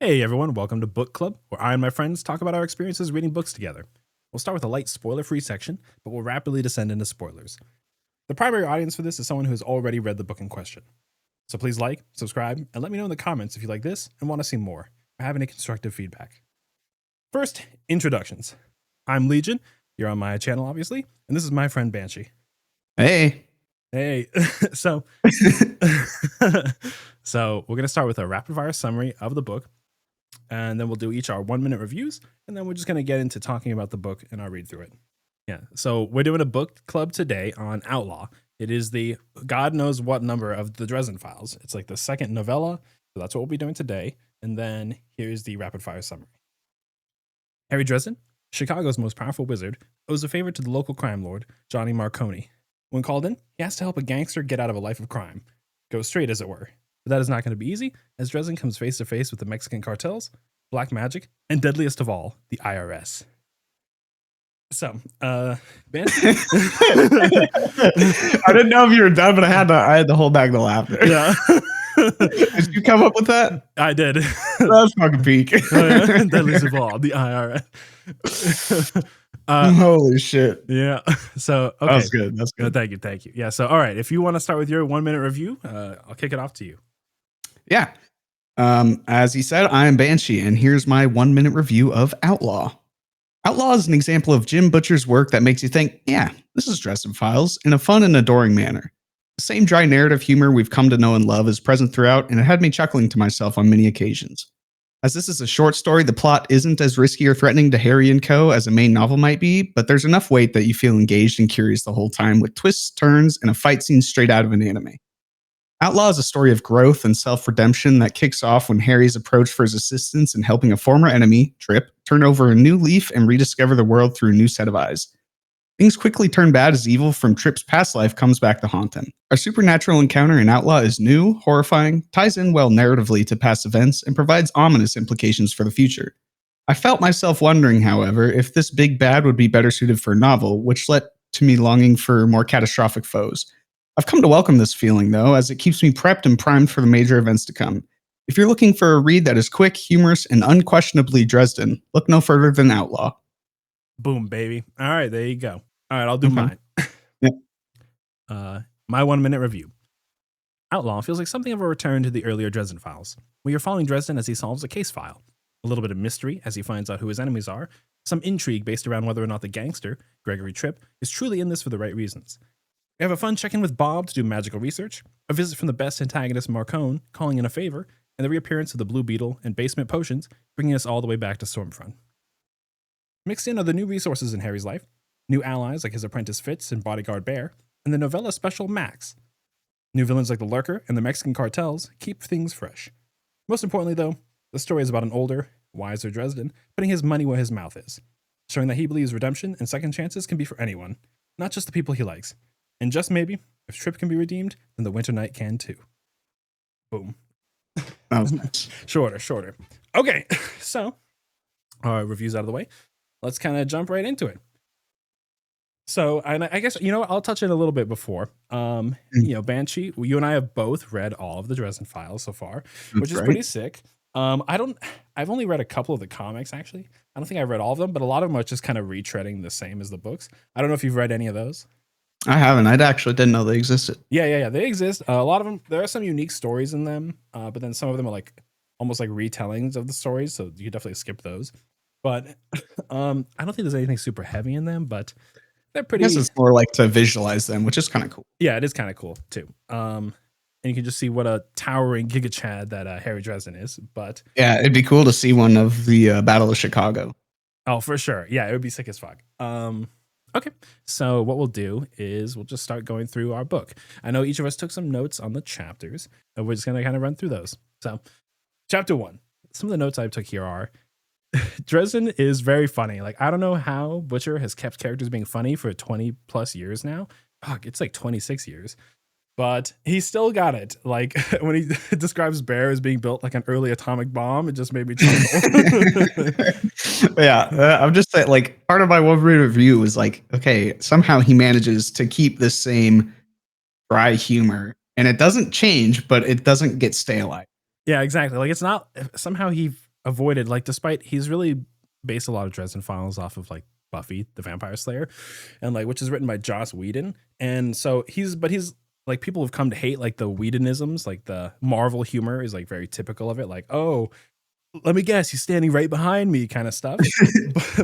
Hey everyone, welcome to Book Club, where I and my friends talk about our experiences reading books together. We'll start with a light spoiler free section, but we'll rapidly descend into spoilers. The primary audience for this is someone who has already read the book in question. So please like, subscribe, and let me know in the comments if you like this and want to see more, or have any constructive feedback. First, introductions. I'm Legion, you're on my channel obviously, and this is my friend Banshee. Hey. Hey, so we're going to start with a rapid fire summary of the book, and then we'll do each our 1 minute reviews, and then we're just going to get into talking about the book and I'll read through it. Yeah, so we're doing a book club today on Outlaw. It is the God knows what number of the Dresden Files. It's like the second novella, so that's what we'll be doing today. And then here's the rapid fire summary. Harry Dresden, Chicago's most powerful wizard, owes a favor to the local crime lord, Johnny Marconi. When called in, he has to help a gangster get out of a life of crime. Go straight, as it were. But that is not going to be easy, as Dresden comes face to face with the Mexican cartels, black magic, and deadliest of all, the IRS. So, Ben? I didn't know if you were done, but I had to hold back the laughter. Yeah. Did you come up with that? I did. That's fucking peak. Deadliest of all, the IRS. Holy shit. Yeah. So, okay. That's good. That's good. Thank you. Yeah. So, all right. If you want to start with your 1 minute review, I'll kick it off to you. Yeah. As he said, I am Banshee, and here's my 1 minute review of Outlaw. Outlaw is an example of Jim Butcher's work that makes you think, yeah, this is Dresden Files, in a fun and adoring manner. The same dry narrative humor we've come to know and love is present throughout, and it had me chuckling to myself on many occasions. As this is a short story, the plot isn't as risky or threatening to Harry and co. as a main novel might be, but there's enough weight that you feel engaged and curious the whole time, with twists, turns, and a fight scene straight out of an anime. Outlaw is a story of growth and self-redemption that kicks off when Harry's approached for his assistance in helping a former enemy, Trip, turn over a new leaf and rediscover the world through a new set of eyes. Things quickly turn bad as evil from Trip's past life comes back to haunt him. Our supernatural encounter in Outlaw is new, horrifying, ties in well narratively to past events, and provides ominous implications for the future. I felt myself wondering, however, if this big bad would be better suited for a novel, which led to me longing for more catastrophic foes. I've come to welcome this feeling, though, as it keeps me prepped and primed for the major events to come. If you're looking for a read that is quick, humorous, and unquestionably Dresden, look no further than Outlaw. Boom, baby. All right, there you go. All right, I'll do mine. Yep. My 1 minute review. Outlaw feels like something of a return to the earlier Dresden Files, where you're following Dresden as he solves a case file. A little bit of mystery as he finds out who his enemies are, some intrigue based around whether or not the gangster, Gregory Tripp, is truly in this for the right reasons. We have a fun check-in with Bob to do magical research, a visit from the best antagonist Marcone calling in a favor, and the reappearance of the Blue Beetle and basement potions, bringing us all the way back to Stormfront. Mixed in are the new resources in Harry's life, new allies like his apprentice Fitz and bodyguard Bear, and the novella special Max. New villains like the Lurker and the Mexican cartels keep things fresh. Most importantly, though, the story is about an older, wiser Dresden putting his money where his mouth is, showing that he believes redemption and second chances can be for anyone, not just the people he likes. And just maybe, if Trip can be redeemed, then the Winter Knight can too. Boom. That was nice. Shorter. Okay, so our reviews out of the way. Let's kind of jump right into it. So, and I guess, I'll touch it a little bit before. Banshee, you and I have both read all of the Dresden Files so far, which is pretty sick. I've only read a couple of the comics, actually. I don't think I've read all of them, but a lot of them are just kind of retreading the same as the books. I don't know if you've read any of those. I haven't. I actually didn't know they existed. Yeah. They exist. A lot of them, there are some unique stories in them, but then some of them are like almost like retellings of the stories, so you definitely skip those. But I don't think there's anything super heavy in them, but they're pretty. I guess it's more like to visualize them, which is kind of cool. Yeah, it is kind of cool too. And you can just see what a towering Giga Chad that Harry Dresden is. But yeah, it'd be cool to see one of the Battle of Chicago. Oh, for sure. Yeah, it would be sick as fuck. Okay, so what we'll do is we'll just start going through our book. I know each of us took some notes on the chapters, and we're just going to kind of run through those. So, chapter 1. Some of the notes I took here are, Dresden is very funny. Like, I don't know how Butcher has kept characters being funny for 20 plus years now. Fuck, it's like 26 years. But he still got it. Like, when he describes Bear as being built like an early atomic bomb, it just made me chuckle. Yeah, I'm just saying, like, part of my 1 minute review was like, okay, somehow he manages to keep the same dry humor, and it doesn't change, but it doesn't get stale. Yeah, exactly. Like, it's not, somehow he avoided, like, despite he's really based a lot of Dresden Files off of like Buffy the Vampire Slayer, and like which is written by Joss Whedon. And so he's like people have come to hate like the Whedonisms, like the Marvel humor is like very typical of it, like, oh, let me guess, he's standing right behind me kind of stuff.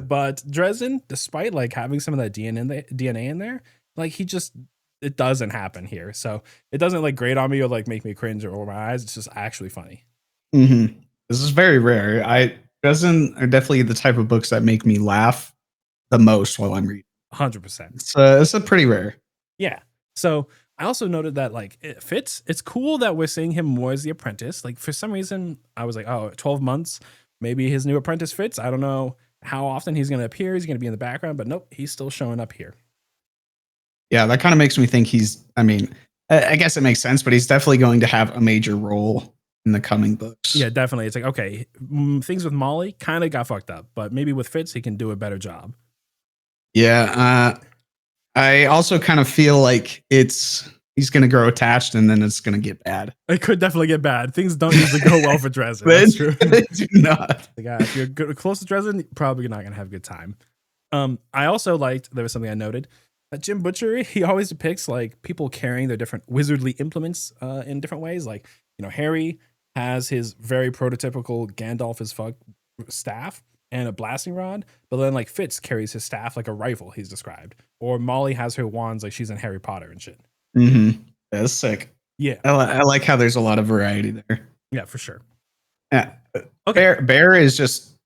But Dresden, despite like having some of that DNA in there, like it doesn't happen here. So it doesn't like grate on me or like make me cringe or roll my eyes. It's just actually funny. Mm-hmm. This is very rare. Dresden are definitely the type of books that make me laugh the most while I'm reading. 100%. It's a pretty rare. Yeah. So I also noted that like it fits. It's cool that we're seeing him more as the apprentice. Like for some reason, I was like, oh, 12 months, maybe his new apprentice fits. I don't know how often he's going to appear. He's going to be in the background, but nope, he's still showing up here. Yeah, that kind of makes me think I guess it makes sense, but he's definitely going to have a major role in the coming books. Yeah, definitely. It's like, okay, things with Molly kind of got fucked up, but maybe with Fitz, he can do a better job. Yeah. I also kind of feel like he's going to grow attached and then it's going to get bad. It could definitely get bad. Things don't usually go well for Dresden. That's true. They do not. Like, if you're close to Dresden, you're probably not going to have a good time. I also liked, there was something I noted, that Jim Butcher, he always depicts like people carrying their different wizardly implements in different ways. Like, Harry has his very prototypical Gandalf as fuck staff and a blasting rod, but then like Fitz carries his staff like a rifle, he's described. Or Molly has her wands like she's in Harry Potter and shit. Mm-hmm. That's sick. Yeah. I like how there's a lot of variety there. Yeah, for sure. Yeah. Okay. Bear is just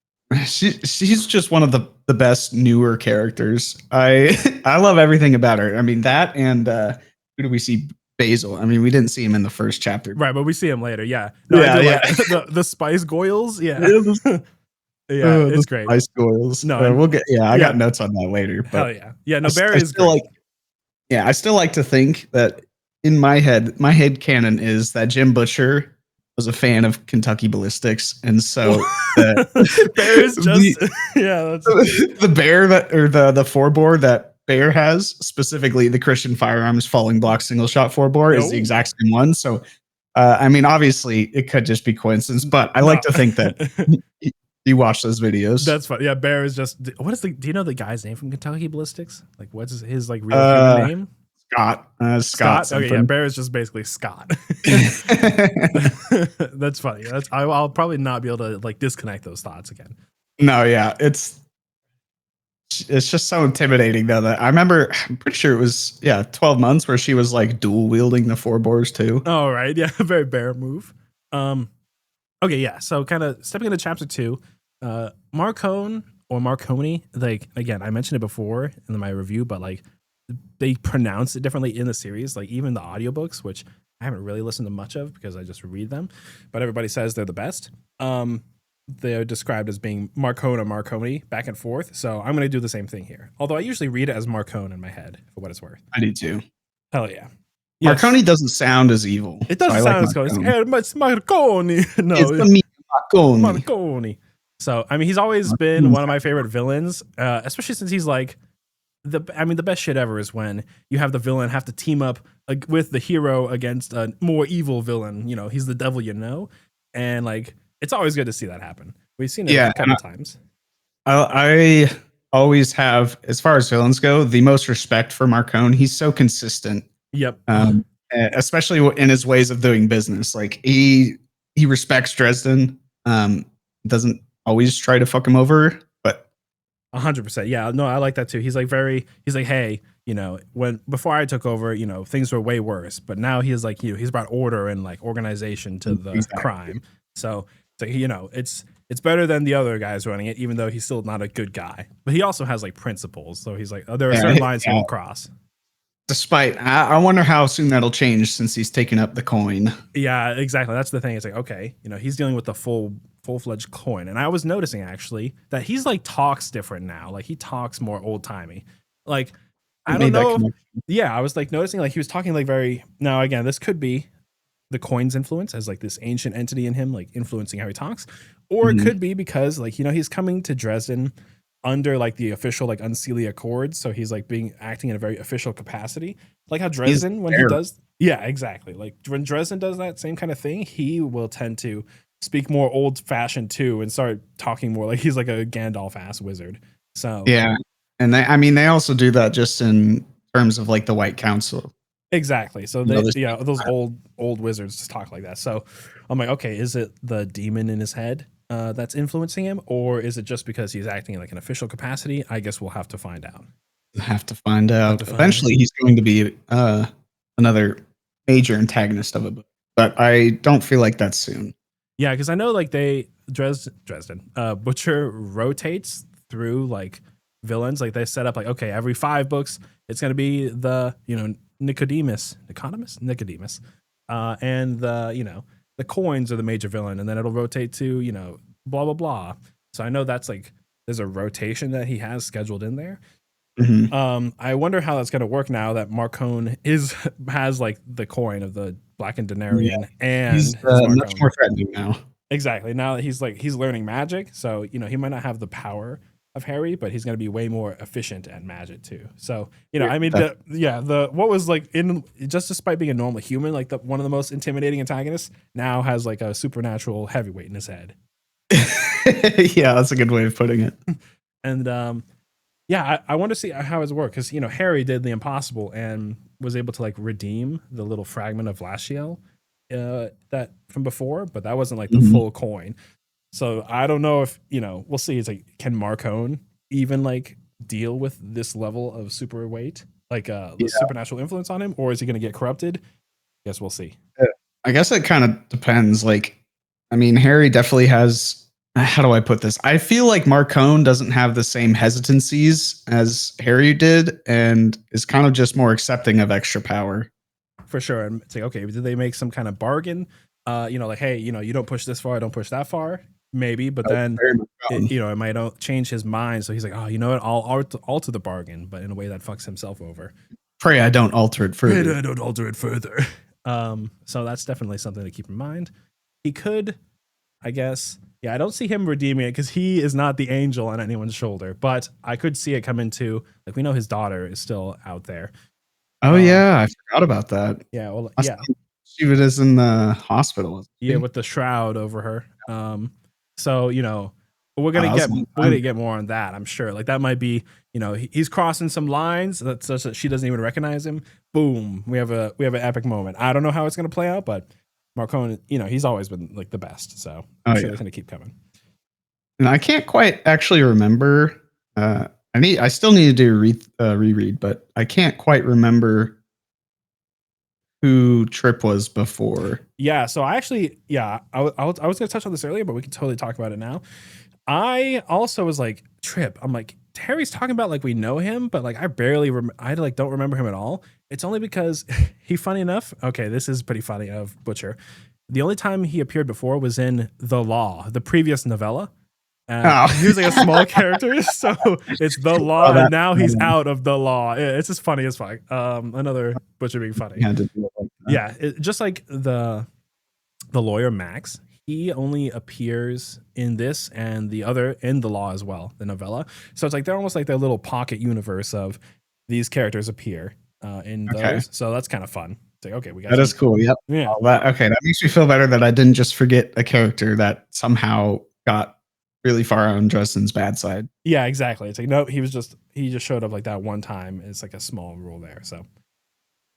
she's just one of the best newer characters. I love everything about her. I mean, that and who do we see? Basil. I mean, we didn't see him in the first chapter. Right, but we see him later. Yeah. No, yeah. Like, the Spice Goyles. Yeah. It's great. Spice Goyles. No, we'll get. Yeah, I got notes on that later. But hell yeah. Yeah. No, Bear is great. Like, I still like to think that in my head canon is that Jim Butcher was a fan of Kentucky Ballistics, and so Bear is just the bear the 4-bore that Bear has, specifically the Christian Firearms falling block single shot 4-bore is the exact same one. So, I mean, obviously it could just be coincidence, but I like to think that you watch those videos. That's fun. Yeah, Bear is just. Do you know the guy's name from Kentucky Ballistics? Like, what's his like real human name? Scott. Okay, yeah, Bear is just basically Scott. That's funny. I'll probably not be able to like disconnect those thoughts again. No, yeah, it's just so intimidating though. That I'm pretty sure it was 12 months where she was like dual wielding the 4-bores too. Oh right, yeah, very Bear move. Okay, yeah. So kind of stepping into chapter 2, Marcone or Marconi. Like again, I mentioned it before in my review, but like they pronounce it differently in the series. Like even the audiobooks, which I haven't really listened to much of because I just read them, but everybody says they're the best. They're described as being Marcone or Marconi back and forth. So I'm going to do the same thing here. Although I usually read it as Marcone in my head for what it's worth. I do too. Hell yeah. Marconi doesn't sound as evil. It doesn't sound as cool. It's Marconi. No, it's Marconi. Marconi. So, I mean, he's always been one of my favorite villains, especially since he's like the best shit ever is when you have the villain have to team up with the hero against a more evil villain. He's the devil, and like, it's always good to see that happen. We've seen it a couple times. I always have, as far as villains go, the most respect for Marcone. He's so consistent. Yep. Especially in his ways of doing business. Like he respects Dresden. Doesn't always try to fuck him over, but 100%. Yeah, no, I like that too. He's like, hey, before I took over, things were way worse, but now he's like, he's brought order and like organization to the crime. So it's better than the other guys running it, even though he's still not a good guy. But he also has like principles. So he's like, there are certain lines he won't cross. Despite, I wonder how soon that'll change since he's taken up the coin. Yeah, exactly. That's the thing. It's like, okay, he's dealing with the full-fledged coin. And I was noticing actually that he's like talks different now. Like he talks more old-timey. Like, I don't know. Yeah, I was like noticing like he was talking like very, now again, this could be the coin's influence as like this ancient entity in him, like influencing how he talks. Or it could be because like, he's coming to Dresden under like the official like Unseelie Accords, so he's like acting in a very official capacity, like how Dresden he does. Yeah, exactly. Like when Dresden does that same kind of thing, he will tend to speak more old fashioned too and start talking more like he's like a Gandalf ass wizard. So Yeah. And I mean, they also do that just in terms of like the White Council. exactly. So You know, they this yeah, those old wizards just talk like that. So I'm like, okay, is it the demon in his head that's influencing him, or is it just because he's acting in like an official capacity? I guess we'll have to find out. have to find Have out. to find out. Eventually, he's going to be another major antagonist of it, but I don't feel like that's soon. Yeah, because I know like Dresden Butcher rotates through like villains. Like they set up like, okay, every 5 books it's gonna be the Nicodemus, and the coins are the major villain, and then it'll rotate to blah blah blah. So I know that's like there's a rotation that he has scheduled in there. I wonder how that's gonna work now that Marcone has like the coin of the blackened Yeah, Denarian and he's his much Marcone. more threatening now. Exactly. Now that he's learning magic, so he might not have the power of Harry, but he's going to be way more efficient at magic too. So I mean, the what was like in just despite being a normal human, like one of the most intimidating antagonists, now has like a supernatural heavyweight in his head. Yeah, that's a good way of putting it. And I want to see how it's work because Harry did the impossible and was able to like redeem the little fragment of Lashiel that from before, but that wasn't like the full coin. So I don't know if we'll see. It's like, can Marcone even like deal with this level of super weight, like the supernatural influence on him, or is he going to get corrupted? Guess we'll see. I guess it kind of depends. Like, I mean, Harry definitely has. How do I put this? I feel like Marcone doesn't have the same hesitancies as Harry did, and is kind of just more accepting of extra power. For sure. And it's like, okay, did they make some kind of bargain? Like, hey, you don't push this far, I don't push that far. Maybe, but then it might change his mind. So he's like, oh, you know what? I'll alter the bargain, but in a way that fucks himself over. Pray I don't alter it further. Pray I don't alter it further. So that's definitely something to keep in mind. He could, I guess. Yeah, I don't see him redeeming it because he is not the angel on anyone's shoulder. But I could see it come into like we know his daughter is still out there. Oh yeah, I forgot about that. Yeah, well, she was in the hospital. Yeah, with the shroud over her. So we're gonna get more on that. I'm sure. Like that might be he's crossing some lines that such that she doesn't even recognize him. Boom, we have an epic moment. I don't know how it's gonna play out, but Marcone, he's always been like the best. So I'm sure it's gonna keep coming. And I can't quite actually remember. I still need to do reread, but I can't quite remember who Trip was before. Yeah, so I actually, I was going to touch on this earlier, but we can totally talk about it now. I also was like, Trip. I'm like, Harry's talking about like we know him, but like I barely, I like don't remember him at all. It's only because funny enough. Okay, this is pretty funny of Butcher. The only time he appeared before was in The Law, the previous novella. He was like a small character, so it's The Law, and now he's out of The Law. It's just funny as fuck. Another Butcher being funny. Yeah, just like the lawyer Max, he only appears in this and the other in The Law as well, the novella. So it's like they're almost like their little pocket universe of these characters appear in those. So that's kind of fun. It's like, okay, we got that is cool. Yep. Yeah. Okay, that makes me feel better that I didn't just forget a character that somehow got really far on Dresden's bad side. Yeah, exactly. It's like no, he just showed up like that one time. It's like a small role there. So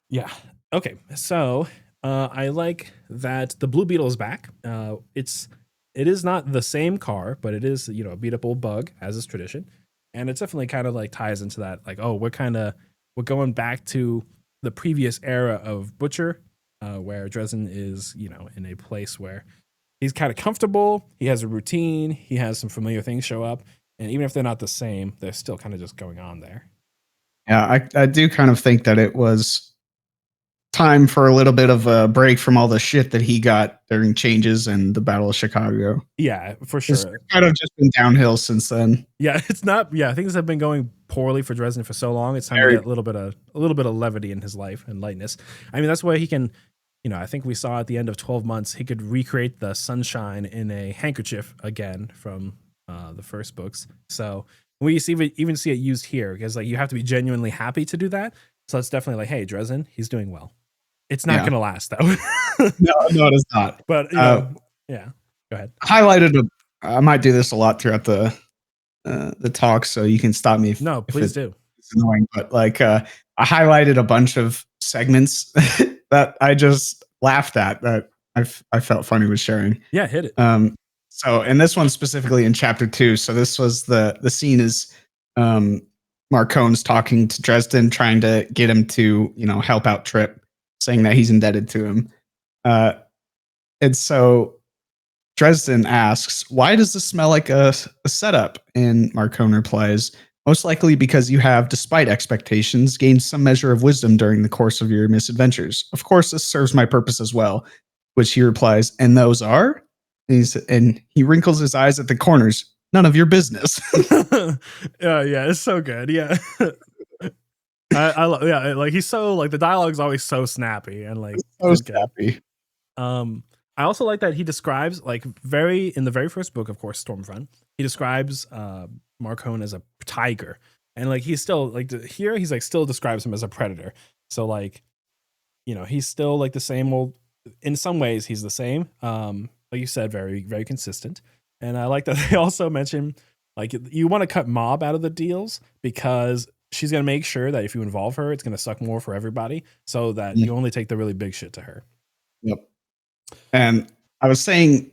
yeah. Okay. So I like that the Blue Beetle is back. It is not the same car, but it is a beat up old bug as is tradition, and it definitely kind of like ties into that. Like, oh, we're going back to the previous era of Butcher, where Dresden is in a place where he's kind of comfortable. He has a routine. He has some familiar things show up. And even if they're not the same, they're still kind of just going on there. Yeah, I do kind of think that it was time for a little bit of a break from all the shit that he got during changes and the Battle of Chicago. Yeah, for sure. It's kind of just been downhill since then. Yeah, it's not. Yeah, things have been going poorly for Dresden for so long. It's time to get a little bit of levity in his life and lightness. I mean, that's why he can. I think we saw at the end of 12 months, he could recreate the sunshine in a handkerchief again from the first books. So we even see it used here because like you have to be genuinely happy to do that. So it's definitely like, hey, Dresden, he's doing well. It's not going to last though. No, it is not. But yeah. Go ahead. I might do this a lot throughout the talk, so you can stop me No, if please do. it's annoying. But like, I highlighted a bunch of segments that I just laughed at that I felt funny with sharing. Yeah, hit it. Um, so, and this one specifically in chapter 2. So this was the scene is um, Marcone's talking to Dresden, trying to get him to help out Trip, saying that he's indebted to him. Uh, and so Dresden asks, "Why does this smell like a setup?" And Marcone replies, "Most likely because you have, despite expectations, gained some measure of wisdom during the course of your misadventures. Of course, this serves my purpose as well." Which he replies, "And those are?" And he wrinkles his eyes at the corners. "None of your business." Yeah, it's so good. Yeah. I love, yeah, like he's so like the dialogue's always so snappy and like So it's good. snappy. I also like that he describes like very in the very first book, of course, Stormfront. He describes Marcone as a tiger, and like he's still like here he's like still describes him as a predator. So like he's still like the same old. In some ways, he's the same. Like you said, very very consistent. And I like that they also mention like you want to cut Mob out of the deals because she's gonna make sure that if you involve her, it's gonna suck more for everybody, so that Mm, you only take the really big shit to her. Yep. And I was saying,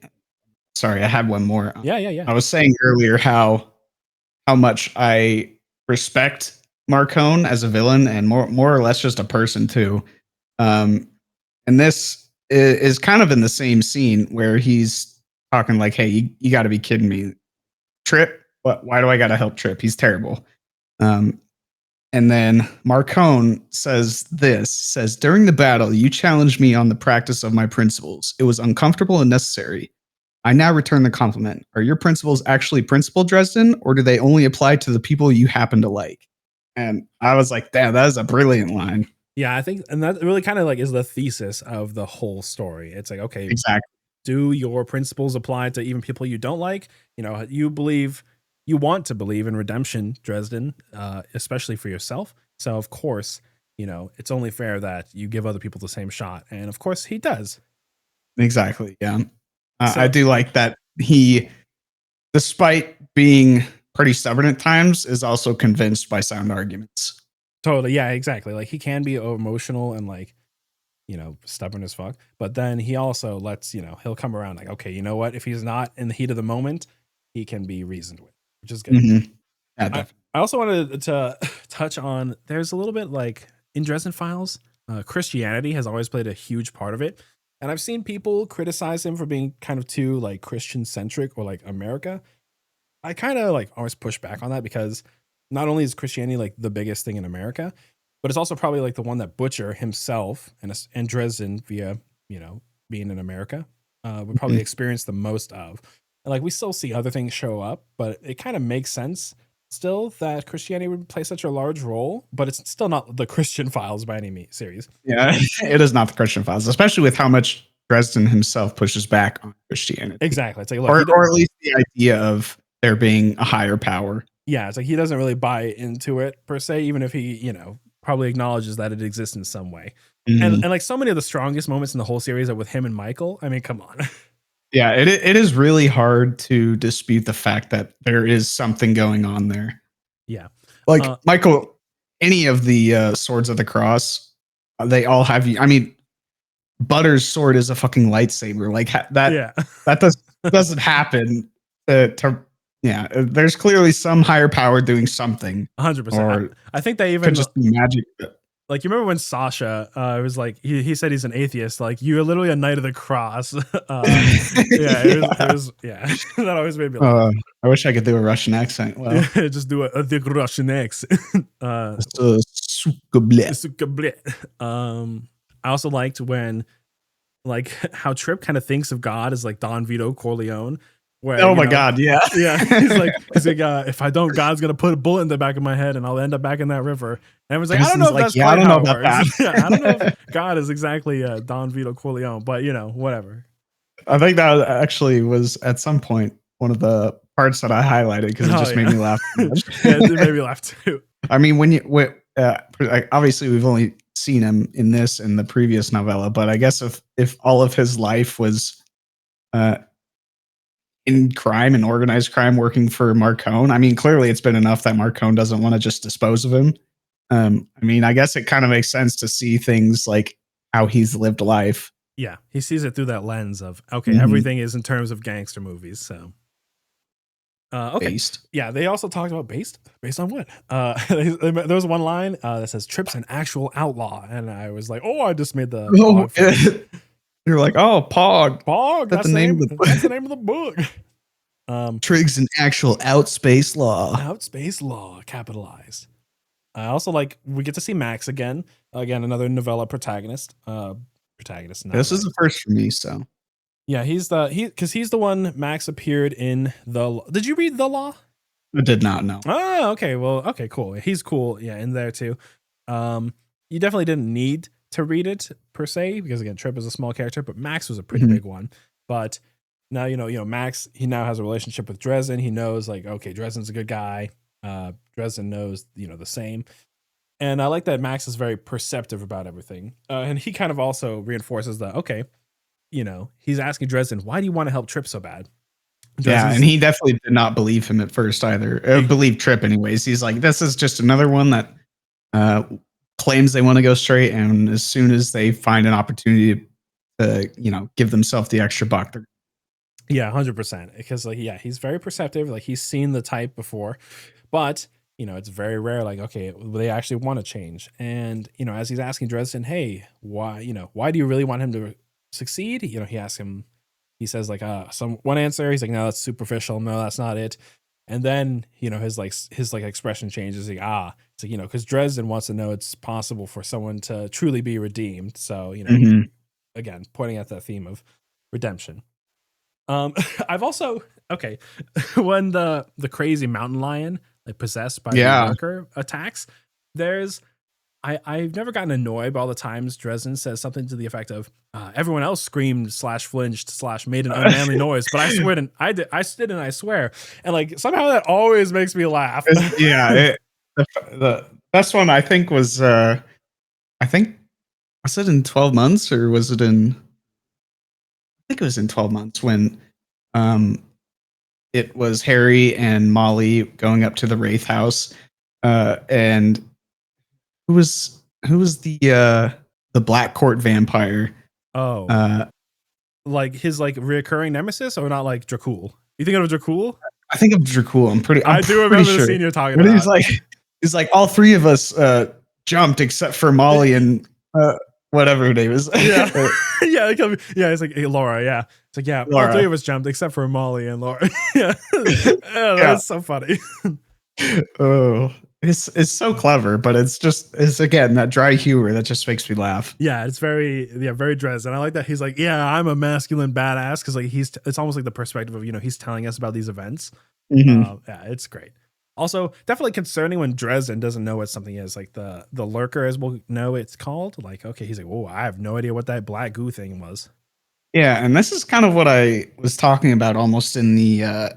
sorry, I had one more. Yeah. I was saying earlier how much I respect Marcone as a villain and more or less just a person too. Um, and this is kind of in the same scene where he's talking like, "Hey, you got to be kidding me, Trip. What? Why do I got to help Trip? He's terrible." Um, and then Marcone says, "During the battle, you challenged me on the practice of my principles. It was uncomfortable and necessary. I now return the compliment. Are your principles actually principled, Dresden, or do they only apply to the people you happen to like?" And I was like, "Damn, that is a brilliant line." Yeah, I think, and that really kind of like is the thesis of the whole story. It's like, okay, Exactly. do your principles apply to even people you don't like? You believe, you want to believe in redemption, Dresden, especially for yourself. So of course, it's only fair that you give other people the same shot, and of course he does. Exactly. Yeah. I So do like that he, despite being pretty stubborn at times, is also convinced by sound arguments. totally, yeah, exactly. Like he can be emotional and like stubborn as fuck. But then he also lets, he'll come around like, okay, you know what? If he's not in the heat of the moment, he can be reasoned with, which is good. Mhm. Yeah, I, definitely. I also wanted to touch on there's a little bit like in Dresden Files, Christianity has always played a huge part of it. And I've seen people criticize him for being kind of too like Christian centric or like America. I kind of like always push back on that because not only is Christianity like the biggest thing in America, but it's also probably like the one that Butcher himself and Dresden via being in America would probably Mhm. experience the most of. And like we still see other things show up, but it kind of makes sense still that Christianity would play such a large role, but it's still not the Christian Files by any series. Yeah, it is not the Christian Files, especially with how much Dresden himself pushes back on Christianity, Exactly. It's like look, or at least the idea of there being a higher power. yeah, it's like he doesn't really buy into it per se, even if he, probably acknowledges that it exists in some way. And Mhm. like so many of the strongest moments in the whole series are with him and Michael. I mean, come on. Yeah, it is really hard to dispute the fact that there is something going on there. Yeah. Like Uh Michael, any of the swords of the cross, they all have you. I mean, Butter's sword is a fucking lightsaber. Like yeah. that doesn't happen. To Yeah, there's clearly some higher power doing something, 100%. or I think they could even just be magic. like you remember when Sasha was like he said he's an atheist, like you're literally a knight of the cross. Yeah, it Yeah. was yeah. That always made me laugh. I wish I could do a Russian accent. Well, Just do a the Russian X. uh suka bleh. I also liked when like how Trip kind of thinks of God as like Don Vito Corleone, where Oh my god, yeah. yeah, he's like if I don't, God's gonna put a bullet in the back of my head and I'll end up back in that river. And everyone's like, I don't know Dresden's if like, that's yeah, I quite don't know how it about works. that. Yeah, I don't know if God is exactly Don Vito Corleone, but whatever. I think that actually was at some point one of the parts that I highlighted because it Oh just made yeah, me laugh so much. yeah, it made me laugh too. I mean, like, obviously we've only seen him in this and the previous novella, but I guess if all of his life was uh, in crime and organized crime working for Marcone. I mean, clearly it's been enough that Marcone doesn't want to just dispose of him. I mean, I guess it kind of makes sense to see things like how he's lived life. Yeah, he sees it through that lens of, okay, Mhm. everything is in terms of gangster movies. So, okay. Based. Yeah, they also talked about based on what? There was one line that says Tripp's an actual outlaw. And I was like, oh, I just made the Oh, pog face. you're like, oh, Pog. Pog, That's the name of the that's the name of the book. Trig's an actual outspace law. Outspace law, capitalized. I also like we get to see Max again. Again, another novella protagonist. Protagonist. Not This right. is the first for me, so Yeah, he's the one Max appeared in the. Did you read The Law? I did not know. Oh, okay. Well, okay, cool. He's cool. Yeah, in there too. You definitely didn't need to read it per se because again, Tripp is a small character, but Max was a pretty big one. But now Max. He now has a relationship with Dresden. He knows like, okay, Dresden's a good guy. Dresden knows the same. And I like that Max is very perceptive about everything. And he kind of also reinforces that, okay, he's asking Dresden, why do you want to help Tripp so bad? Yeah, and he definitely did not believe him at first either. Believe Tripp anyways. He's like, this is just another one that claims they want to go straight, and as soon as they find an opportunity to, give themselves the extra buck. Yeah, 100%. Because he's very perceptive. Like he's seen the type before, but it's very rare. Like, okay, they actually want to change. And as he's asking Dresden, hey, why do you really want him to succeed? He asks him. He says like one answer. He's like, no, that's superficial. No, that's not it. And then his expression changes. Like it's like because Dresden wants to know it's possible for someone to truly be redeemed. So again, pointing at that theme of redemption. I've also when the crazy mountain lion like possessed by the lurker attacks, I've never gotten annoyed by all the times Dresden says something to the effect of everyone else screamed / flinched / made an unmanly noise, but I swear I did and I swear, and like somehow that always makes me laugh. The best one I think was was it in 12 months or was it in I think it was in 12 months when it was Harry and Molly going up to the Wraith house and who was the Black Court vampire? Like his like reoccurring nemesis, or not like Dracul? You think of Dracul? I think of Dracul. I do remember the scene you're talking about. He's like all three of us jumped except for Molly and whatever her name is. Yeah. It's like, hey, Laura. Yeah. It's like, yeah, Laura. All three of us jumped except for Molly and Laura. Yeah. That's so funny. Oh, it's so clever, but it's again that dry humor that just makes me laugh. Yeah, it's very Dresden. I like that he's like, yeah, I'm a masculine badass because like it's almost like the perspective of he's telling us about these events. Yeah, it's great. Also, definitely concerning when Dresden doesn't know what something is. Like the lurker, as we'll know it's called. Like, okay, he's like, oh, I have no idea what that black goo thing was. Yeah, and this is kind of what I was talking about almost in the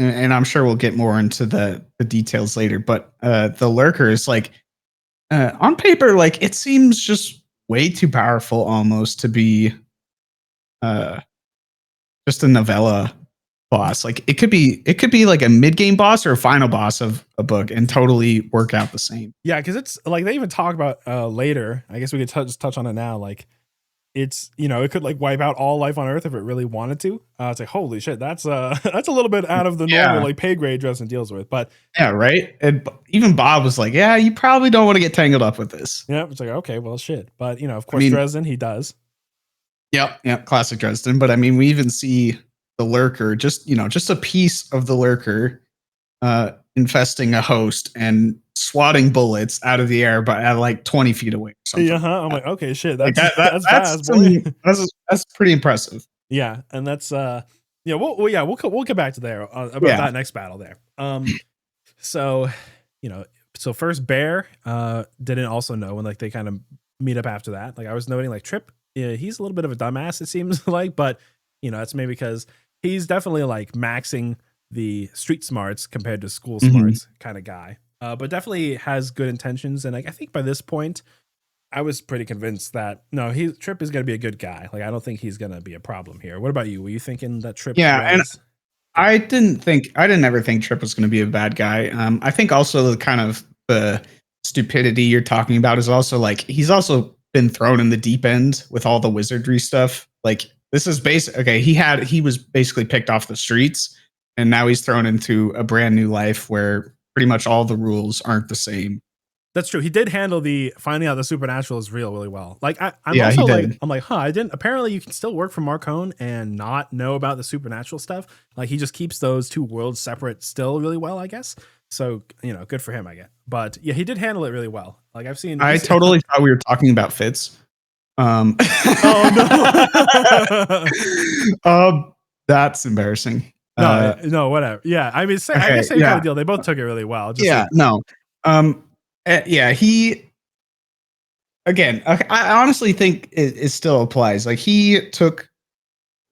and I'm sure we'll get more into the details later, but the lurker is like on paper, like it seems just way too powerful almost to be just a novella boss. Like it could be like a mid-game boss or a final boss of a book and totally work out the same. Yeah, because it's like they even talk about later. I guess we could just touch on it now. Like it's it could like wipe out all life on Earth if it really wanted to. It's like holy shit, that's a little bit out of the normal like pay grade Dresden deals with. But yeah, right. And even Bob was like, yeah, you probably don't want to get tangled up with this. Yeah, it's like okay, well shit. But of course Dresden he does. Yep, classic Dresden. But I mean, we even see the lurker, just a piece of the lurker infesting a host and swatting bullets out of the air, but at like 20 feet away. I'm like, okay, shit, that's that's pretty impressive. Yeah, and that's we'll get back to there about that next battle there. So first Bear didn't also know when like they kind of meet up after that. Like I was noting, like Tripp, he's a little bit of a dumbass, it seems like, but it's maybe because he's definitely like maxing the street smarts compared to school smarts kind of guy. But definitely has good intentions, and like I think by this point, I was pretty convinced that no, Tripp is going to be a good guy. Like I don't think he's going to be a problem here. What about you? Were you thinking that Tripp? Yeah, and I didn't ever think Trip was going to be a bad guy. I think also the kind of the stupidity you're talking about is also like he's also been thrown in the deep end with all the wizardry stuff. Like this is basic. Okay, he was basically picked off the streets, and now he's thrown into a brand new life where pretty much all the rules aren't the same. That's true. He did handle the finding out the supernatural is real really well. Like I'm Yeah, he also like did. I'm like, huh, I didn't apparently you can still work for Marcone and not know about the supernatural stuff. Like he just keeps those two worlds separate still really well, I guess. So, good for him, I guess. But yeah, he did handle it really well. Like I've seen I totally thought we were talking about Fitz. Oh no. That's embarrassing. No, whatever. Yeah, I mean, I guess same kind of deal. They both took it really well. Just no. He again. I honestly think it still applies. Like he took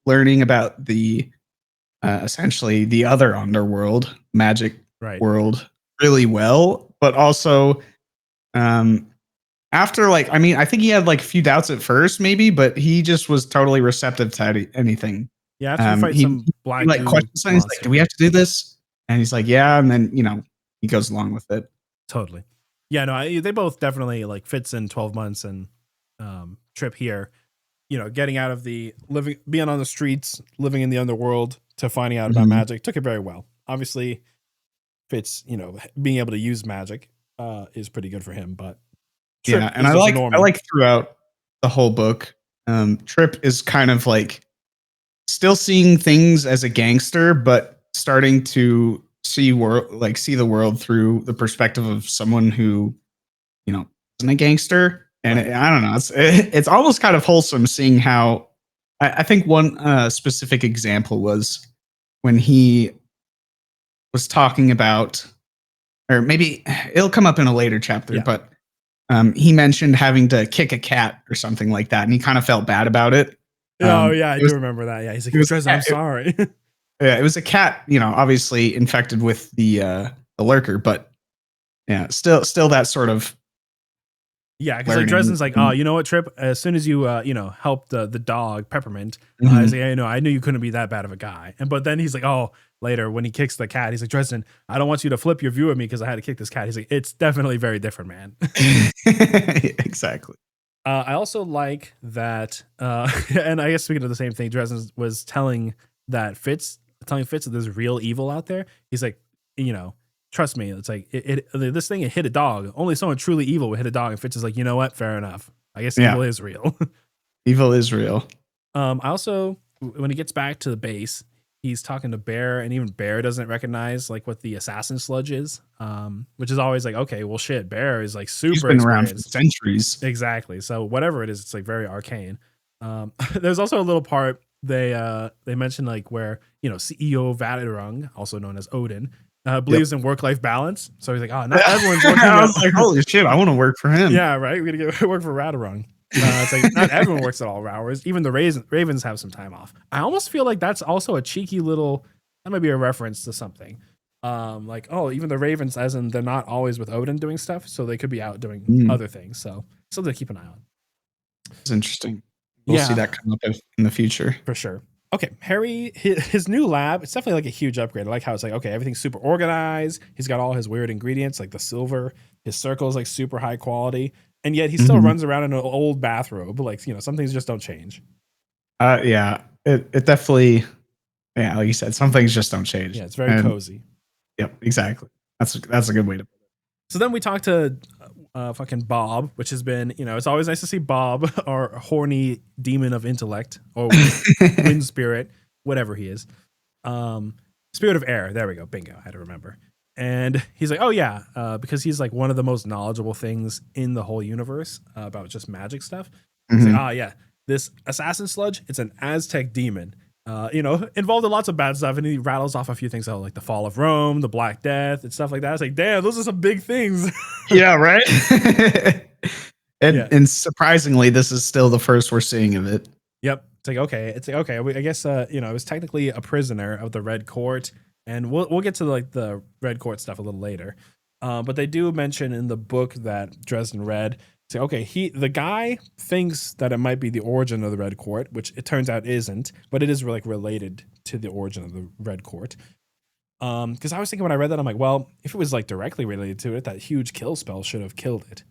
learning about the essentially the other underworld, magic world, really well, but also after I think he had like a few doubts at first, maybe, but he just was totally receptive to anything. Yeah, after you fight some black he like questions things like, "Do we have to do this?" And he's like, "Yeah," and then he goes along with it. Totally. Yeah, no, they both definitely like fits in 12 months and Trip here, getting out of the being on the streets, living in the underworld to finding out about magic took it very well. Obviously, Fitz, being able to use magic is pretty good for him, but Trip and I like throughout the whole book, Trip is kind of like still seeing things as a gangster, but starting to see the world through the perspective of someone who, isn't a gangster. And I don't know, it's almost kind of wholesome seeing how I think one specific example was when he was talking about, or maybe it'll come up in a later chapter, but he mentioned having to kick a cat or something like that, and he kind of felt bad about it. Oh yeah, I do remember that. Yeah, he's like, I'm sorry. Yeah, it was a cat, obviously infected with the lurker, but yeah, still that sort of. Yeah, because like Dresden's like, oh, you know what, Trip? As soon as you helped the dog Peppermint, I was like, I knew you couldn't be that bad of a guy. But then he's like, oh, later when he kicks the cat, he's like, Dresden, I don't want you to flip your view of me because I had to kick this cat. He's like, it's definitely very different, man. Exactly. I also like that, and I guess speaking of the same thing, Dresden was telling Fitz that there's real evil out there. He's like, trust me, it's like this thing, it hit a dog. Only someone truly evil would hit a dog. And Fitz is like, you know what? Fair enough. I guess evil is real. Evil is real. I also, when he gets back to the base, he's talking to Bear, and even Bear doesn't recognize like what the assassin sludge is, which is always like, okay, well, shit, Bear is like super. He's been around for centuries. Exactly. So whatever it is, it's like very arcane. There's also a little part they mentioned like where CEO Vaderung, also known as Odin, believes in work-life balance. So he's like, oh, not everyone's working. I was like, holy shit, I want to work for him. Yeah, right. We're gonna work for Vaderung. It's like not everyone works at all hours. Even the Ravens have some time off. I almost feel like that's also a cheeky little. That might be a reference to something. Like, oh, even the Ravens, as in they're not always with Odin doing stuff, so they could be out doing other things. So something to keep an eye on. It's interesting. We'll see that come up in the future for sure. Okay, Harry, his new lab, it's definitely like a huge upgrade. I like how it's like, okay, everything's super organized. He's got all his weird ingredients, like the silver. His circle is like super high quality. And yet he still runs around in an old bathrobe. Like, some things just don't change. Yeah, it definitely, like you said, some things just don't change. Yeah, it's very cozy. Yep, exactly. That's a good way to put it. So then we talk to fucking Bob, which has been, it's always nice to see Bob, our horny demon of intellect, or wind spirit, whatever he is. Spirit of air. There we go. Bingo. I had to remember. And he's like, oh yeah, because he's like one of the most knowledgeable things in the whole universe about just magic stuff. He's like, yeah, this assassin sludge, it's an Aztec demon, involved in lots of bad stuff. And he rattles off a few things like the fall of Rome, the Black Death, and stuff like that. It's like, damn, those are some big things. Yeah, right. And surprisingly, this is still the first we're seeing of it. Yep. It's like, okay. I guess, it was technically a prisoner of the Red Court. And we'll get to like the Red Court stuff a little later. But they do mention in the book that Dresden read So okay, the guy thinks that it might be the origin of the Red Court, which it turns out isn't, but it is like related to the origin of the Red Court. Because I was thinking when I read that, I'm like, well, if it was like directly related to it, that huge kill spell should have killed it.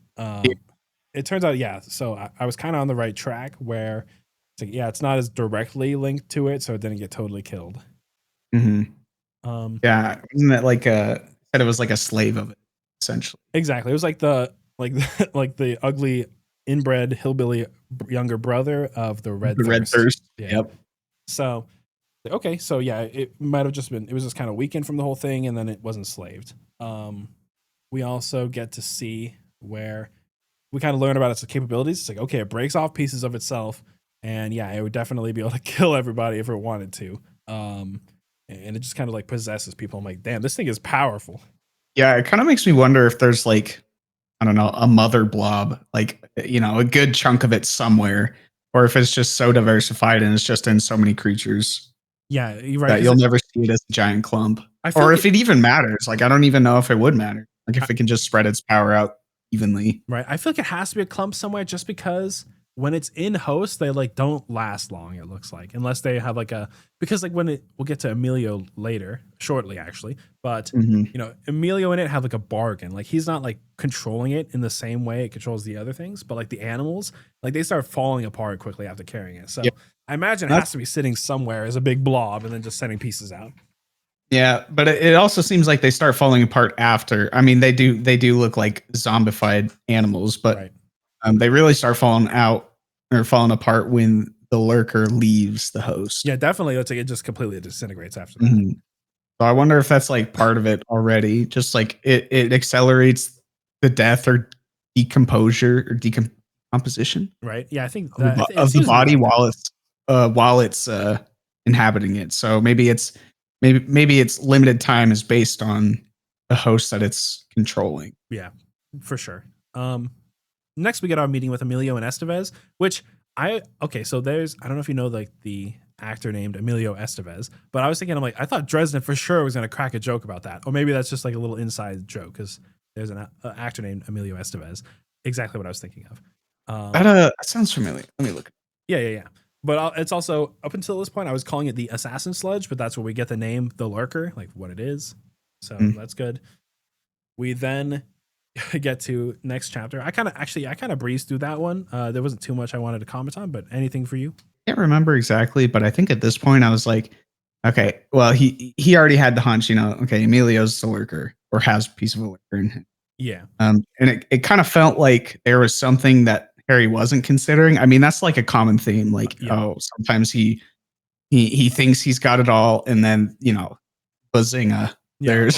It turns out, yeah. So I was kind of on the right track where it's like, yeah, it's not as directly linked to it, so it didn't get totally killed. Yeah, isn't that like said it was like a slave of it, essentially? Exactly. It was like like the ugly inbred hillbilly younger brother of the Red Thirst. Red Thirst. Yeah. Yep. So okay, so yeah, it might have just been, it was just kind of weakened from the whole thing, and then it was enslaved. We also get to see where we kind of learn about its capabilities. It's like, okay, it breaks off pieces of itself, and yeah, it would definitely be able to kill everybody if it wanted to. And it just kind of like possesses people. I'm like, damn, this thing is powerful. Yeah, it kind of makes me wonder if there's like, I don't know, a mother blob, like, you know, a good chunk of it somewhere, or if it's just so diversified and it's just in so many creatures. Yeah, you're right. That you'll never see it as a giant clump. Or if it even matters. Like, I don't even know if it would matter. Like, if it can just spread its power out evenly. Right. I feel like it has to be a clump somewhere, just because when it's in host, they like don't last long, it looks like, unless they have like because like we'll get to Emilio later, shortly actually, but you know, Emilio in it had like a bargain. Like, he's not like controlling it in the same way it controls the other things, but like the animals, like they start falling apart quickly after carrying it. So I imagine it has to be sitting somewhere as a big blob and then just sending pieces out. Yeah, but it also seems like they start falling apart after. I mean, they do look like zombified animals, but they really start falling apart when the lurker leaves the host. Yeah, definitely. It's like it just completely disintegrates after that. So I wonder if that's like part of it already. Just like it accelerates the death or decomposure or decomposition. Right. Yeah, I think of the body while it's inhabiting it. So maybe its limited time is based on the host that it's controlling. Yeah, for sure. Next we get our meeting with Emilio and Estevez, which so there's, I don't know if you know like the actor named Emilio Estevez, but I was thinking, I'm like, I thought Dresden for sure was going to crack a joke about that. Or maybe that's just like a little inside joke because there's an actor named Emilio Estevez. Exactly what I was thinking of. That sounds familiar. Let me look. Yeah. But it's also, up until this point, I was calling it the Assassin Sludge, but that's where we get the name, the Lurker, like what it is. So that's good. We then get to next chapter. I kind of breezed through that one. There wasn't too much I wanted to comment on, but anything for you? I can't remember exactly, but I think at this point I was like, okay, well, he already had the hunch, you know, okay, Emilio's the lurker or has a piece of a lurker in him. Yeah. And it kind of felt like there was something that Harry wasn't considering. I mean, that's like a common theme. Like, sometimes he thinks he's got it all, and then, you know, bazinga. Yeah, there's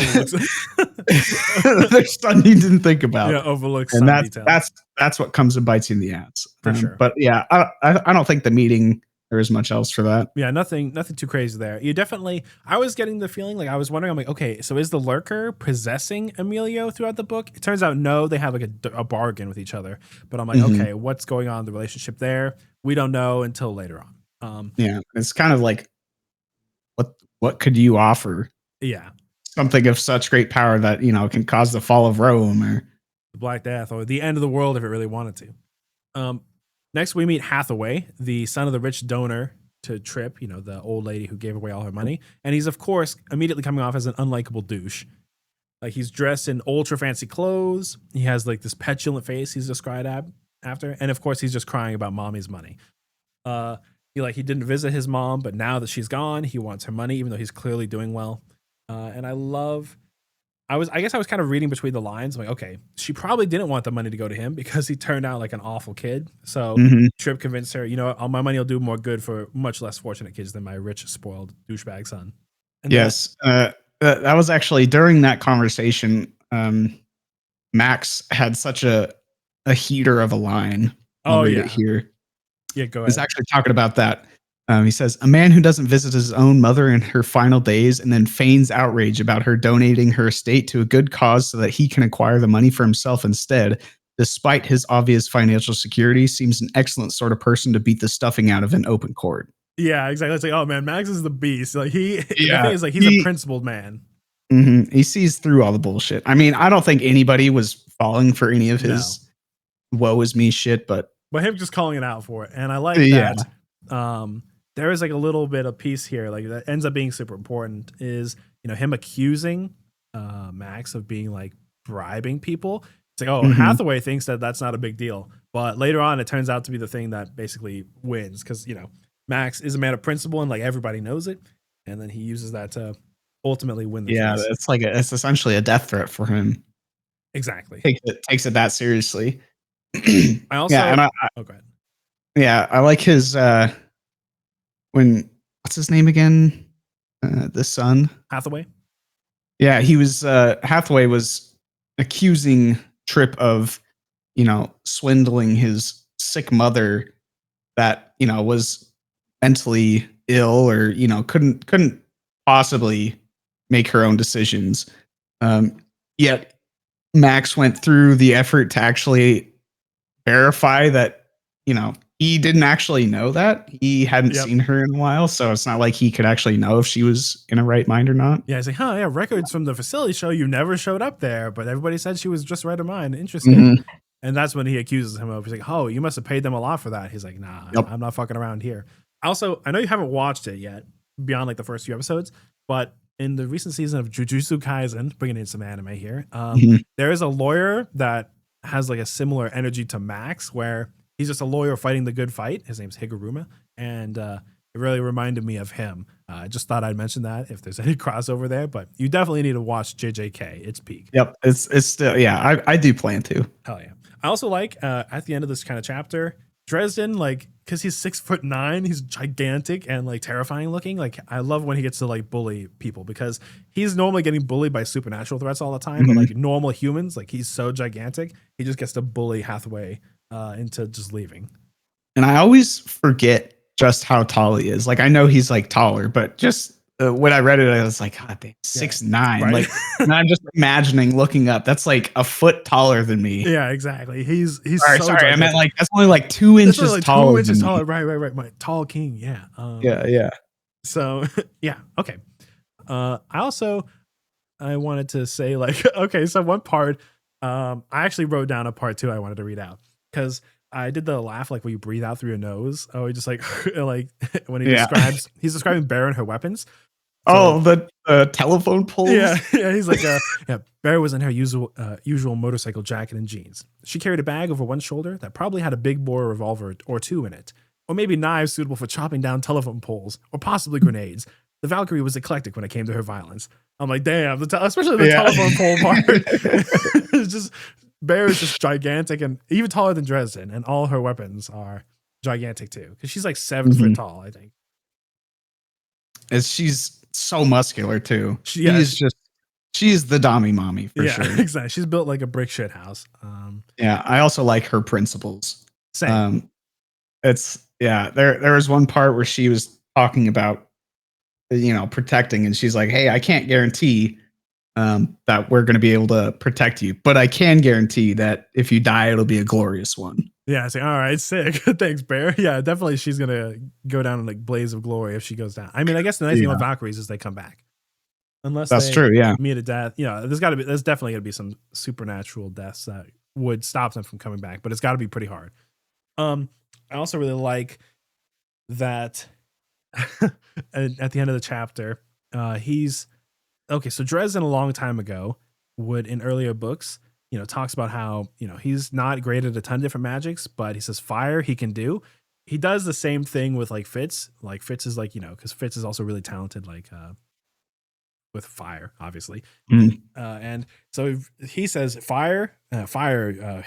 something he didn't think about. Yeah, overlooks and that's what comes and bites you in the ass. For sure. But yeah, I don't think the meeting there is much else for that. Yeah, nothing too crazy there. You definitely, I was getting the feeling, like I was wondering, I'm like, okay, so is the lurker possessing Emilio throughout the book? It turns out no, they have like a bargain with each other. But I'm like, okay, what's going on in the relationship there? We don't know until later on. Yeah, it's kind of like, what could you offer? Yeah. Something of such great power that, you know, can cause the fall of Rome or the Black Death or the end of the world if it really wanted to. Next, we meet Hathaway, the son of the rich donor to Trip, you know, the old lady who gave away all her money. And he's, of course, immediately coming off as an unlikable douche. Like, he's dressed in ultra fancy clothes. He has like this petulant face he's described after. And of course, he's just crying about mommy's money. He didn't visit his mom, but now that she's gone, he wants her money, even though he's clearly doing well. And I guess I was kind of reading between the lines. I'm like, okay, she probably didn't want the money to go to him because he turned out like an awful kid. So Trip convinced her, you know, all my money will do more good for much less fortunate kids than my rich, spoiled douchebag son. And yes. That was actually during that conversation. Max had such a heater of a line. I'll read it here. Yeah, go ahead. He's actually talking about that. He says, a man who doesn't visit his own mother in her final days and then feigns outrage about her donating her estate to a good cause so that he can acquire the money for himself instead, despite his obvious financial security, seems an excellent sort of person to beat the stuffing out of in open court. Yeah, exactly. It's like, oh man, Max is the beast. Like the thing is, like, he's a principled man. He sees through all the bullshit. I mean, I don't think anybody was falling for any of his woe is me shit, but him just calling it out for it. And I like yeah. that. There is like a little bit of piece here, like that ends up being super important is, him accusing Max of being like bribing people. It's like, oh, Hathaway thinks that that's not a big deal. But later on, it turns out to be the thing that basically wins because, Max is a man of principle and like everybody knows it. And then he uses that to ultimately win the case. It's essentially a death threat for him. Exactly. Takes it that seriously. I also, oh, go ahead. Yeah, I like his, what's his name again? The son? Hathaway. Yeah, he was, Hathaway was accusing Trip of, swindling his sick mother that, was mentally ill or, couldn't possibly make her own decisions. Yet Max went through the effort to actually verify that, he didn't actually know that. He hadn't seen her in a while, so it's not like he could actually know if she was in her right mind or not. Yeah, he's like, records from the facility show you never showed up there, but everybody said she was just right of mind. Interesting. And that's when he accuses him of, he's like, oh, you must have paid them a lot for that. He's like, nah, I'm not fucking around here. Also, I know you haven't watched it yet, beyond like the first few episodes, but in the recent season of Jujutsu Kaisen, bringing in some anime here, there is a lawyer that has like a similar energy to Max, where he's just a lawyer fighting the good fight. His name's Higuruma, and it really reminded me of him. I just thought I'd mention that if there's any crossover there, but you definitely need to watch JJK. It's peak. Yep, it's still, yeah, I do plan to. Hell yeah. I also like at the end of this kind of chapter, Dresden, like, because he's 6'9", he's gigantic and like terrifying looking. Like, I love when he gets to like bully people because he's normally getting bullied by supernatural threats all the time, but like normal humans, like he's so gigantic, he just gets to bully Hathaway into just leaving. And I always forget just how tall he is. Like, I know he's like taller, but just when I read it, I was like, God, 6'9". Right. Like, and I'm just imagining looking up. That's like a foot taller than me. Yeah, exactly. He's sorry. I meant like that's only like 2 inches like taller. 2 inches taller. Right. My tall king. Yeah. Yeah. So yeah. Okay. I wanted to say like, okay, so one part, I actually wrote down a part 2 I wanted to read out because I did the laugh like when you breathe out through your nose. Oh, he just like like when he he's describing Bear and her weapons. So, the telephone poles. Yeah. He's like, Bear was in her usual motorcycle jacket and jeans. She carried a bag over one shoulder that probably had a big bore revolver or 2 in it, or maybe knives suitable for chopping down telephone poles, or possibly grenades. The Valkyrie was eclectic when it came to her violence. I'm like, damn, especially the telephone pole part. It's just Bear is just gigantic and even taller than Dresden, and all her weapons are gigantic too. Because she's like 7 foot tall, I think. She's so muscular too. She's the Dami mommy for sure. Exactly. She's built like a brick shit house. Yeah, I also like her principles. Same. There was one part where she was talking about protecting, and she's like, hey, I can't guarantee that we're going to be able to protect you, but I can guarantee that if you die, it'll be a glorious one. Yeah, I say, all right, sick. Thanks, Bear. Yeah, definitely she's going to go down in like blaze of glory if she goes down. I mean, I guess the nice thing with Valkyries is they come back. Unless that's true, yeah. Meet a death. There's definitely going to be some supernatural deaths that would stop them from coming back, but it's got to be pretty hard. I also really like that at the end of the chapter, so Dresden a long time ago would, in earlier books, talks about how, he's not great at a ton of different magics, but he says fire he can do. He does the same thing with like Fitz. Like Fitz is like, because Fitz is also really talented, like with fire, obviously. And so he says fire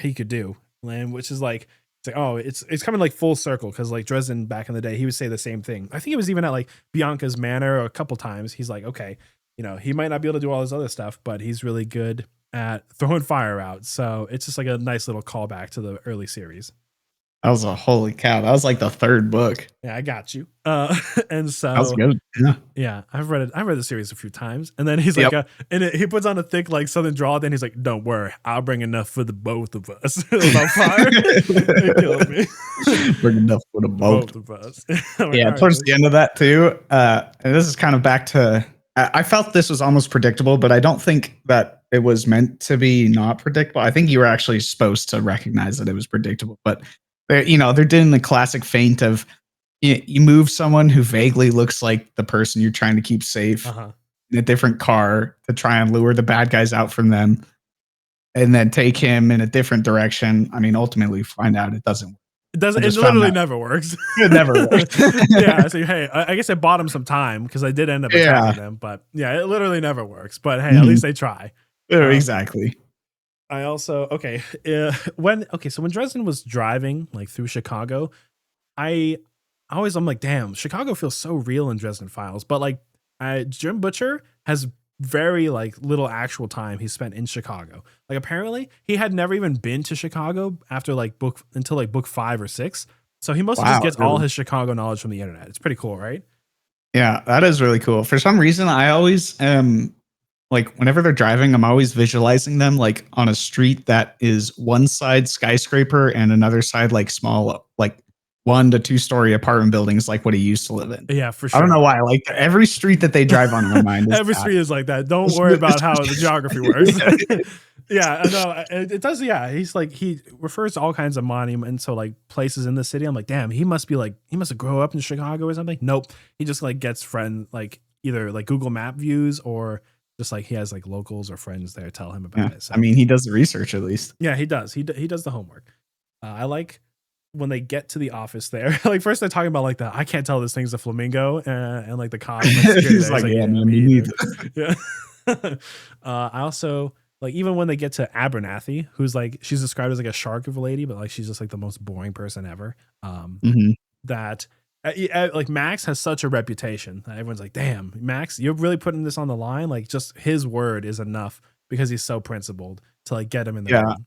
he could do. And which is like, it's coming like full circle because like Dresden back in the day, he would say the same thing. I think it was even at like Bianca's Manor a couple times. He's like, okay, he might not be able to do all this other stuff, but he's really good at throwing fire out. So it's just like a nice little callback to the early series. That was a holy cow. That was like the third book. Yeah, I got you. And so that was good. Yeah, I've read the series a few times. And then he's like, he puts on a thick like Southern drawl. Then he's like, "Don't worry, I'll bring enough for the both of us." About fire, it kills me. Bring enough for the both of us. Yeah, towards the end of that too. And this is kind of back to I felt this was almost predictable, but I don't think that it was meant to be not predictable. I think you were actually supposed to recognize that it was predictable, but they're doing the classic feint of you move someone who vaguely looks like the person you're trying to keep safe Uh-huh. in a different car to try and lure the bad guys out from them, and then take him in a different direction. I mean, ultimately find out it doesn't work. It I doesn't. It just found literally that never works. it never worked. Yeah. So hey, I guess I bought him some time because I did end up attacking Yeah. them. But yeah, it literally never works. But hey, at Mhm. least they try. Oh, Um, exactly. I also okay. So when Dresden was driving like through Chicago, I I'm like, damn, Chicago feels so real in Dresden Files. But like, Jim Butcher has very like little actual time he spent in Chicago. Like apparently he had never even been to Chicago after like book 5 or 6. So he mostly just Wow. gets all his Chicago knowledge from the internet. It's pretty cool, right? Yeah, that is really cool. For some reason, I always like whenever they're driving, I'm always visualizing them like on a street that is one side skyscraper and another side like small, like 1 to 2 story apartment buildings, like what he used to live in. Yeah, for I don't know sure. why. Like every street that they drive on in my mind is Every that. street is like that. Don't worry about how the geography works. Yeah. Yeah, I know. It does. Yeah, he's like he refers to all kinds of monuments, so like places in the city. I'm like, damn, he must have grown up in Chicago or something. Nope, he just like gets friend like either like Google Map views or just like he has like locals or friends there tell him Yeah. about it. I So mean, he does the research at least. yeah, he does. He does the homework. I like when they get to the office there. Like first they're talking about like the I can't tell this thing's a flamingo, and like the cop like security He's there. He's like, like, yeah, yeah, man, me me either. neither. Yeah. I also like even when they get to Abernathy, who's like she's described as like a shark of a lady, but like she's just like the most boring person ever. Mhm. That like Max has such a reputation that everyone's like, damn, Max, you're really putting this on the line. Like just his word is enough because he's so principled to like get him in the Yeah. room.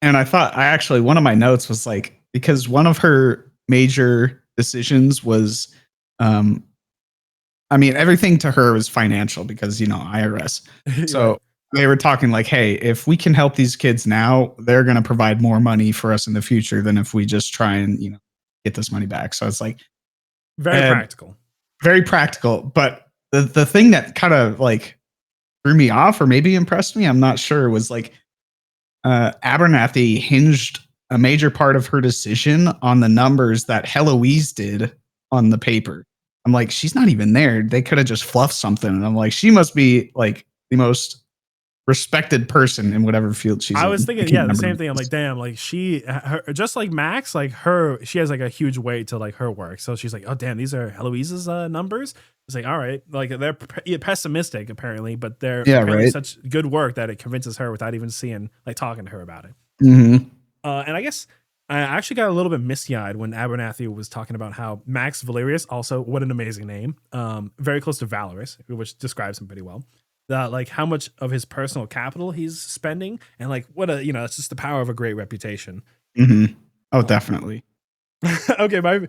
And I actually, one of my notes was like, because one of her major decisions was, um, I mean, everything to her was financial because, IRS. Right. So they were talking like, hey, if we can help these kids now, they're going to provide more money for us in the future than if we just try and, get this money back. So it's like, Very uh, practical. very practical. But the thing that kind of like threw me off or maybe impressed me, I'm not sure, was like, Abernathy hinged a major part of her decision on the numbers that Heloise did on the paper. I'm like, she's not even there. They could have just fluffed something. And I'm like, she must be like the most respected person in whatever field she's I was in. I thinking, can't yeah, the remember. same thing. I'm like, damn, like just like Max, like she has like a huge weight to like her work. So she's like, oh damn, these are Heloise's numbers. It's like, all right, like they're pessimistic apparently, but they're Yeah, apparently right. such good work that it convinces her without even seeing like talking to her about it. Hmm. And I guess I actually got a little bit misty eyed when Abernathy was talking about how Max Valerius, also what an amazing name, very close to Valorous, which describes him pretty well. That like how much of his personal capital he's spending, and like what a it's just the power of a great reputation. Hmm. Oh, Um, definitely. okay, I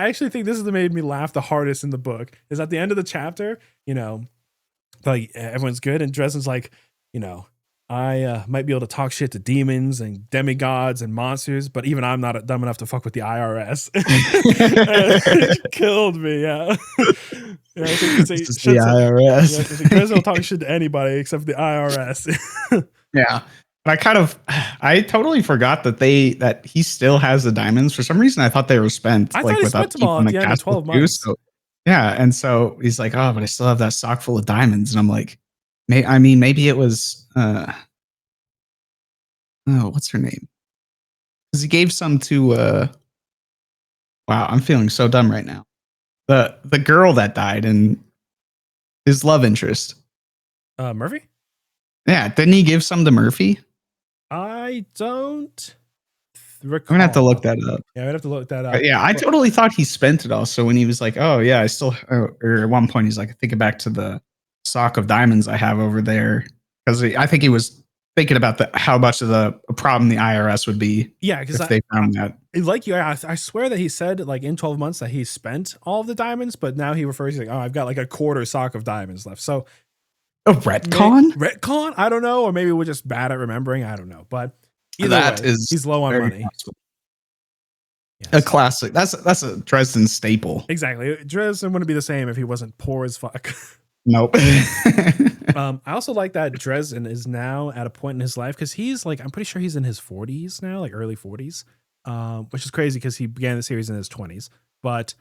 actually think this is the made me laugh the hardest in the book is at the end of the chapter. Like everyone's good, and Dresden's like, you know, I might be able to talk shit to demons and demigods and monsters, but even I'm not dumb enough to fuck with the IRS. It killed me, yeah. Yeah, This is the IRS. Dresden will talk shit to anybody except for the IRS. Yeah. But I totally forgot that he still has the diamonds. For some reason, I thought they were spent I thought like he with spent them upkeep all on at the the end of castle 12 too. months. So yeah, and so he's like, oh, but I still have that sock full of diamonds, and I'm like, I mean, maybe it was oh, what's her name? Because he gave some to wow, I'm feeling so dumb right now. The girl that died and his love interest. Murphy? Yeah, didn't he give some to Murphy? I don't I'm gonna have to look recall. that up. Yeah, I'd have to look that But up. yeah, I But totally thought he spent it all. So when he was like, "Oh yeah, I still," or at one point he's like, "Thinking back to the sock of diamonds I have over there," because I think he was thinking about how much of the problem the IRS would be yeah, because if they found that. like you, I swear that he said like in 12 months that he spent all of the diamonds, but now he refers to like, oh, I've got like a quarter sock of diamonds left. So A retcon? retcon, I don't know, or maybe we're just bad at remembering. I don't know, but either That way, is he's low on very money. possible. A Yes, classic. That's a Dresden staple. exactly. Dresden wouldn't be the same if he wasn't poor as fuck. Nope. I also like that Dresden is now at a point in his life because he's like, I'm pretty sure he's in his 40s now, like early 40s, which is crazy because he began the series in his 20s. But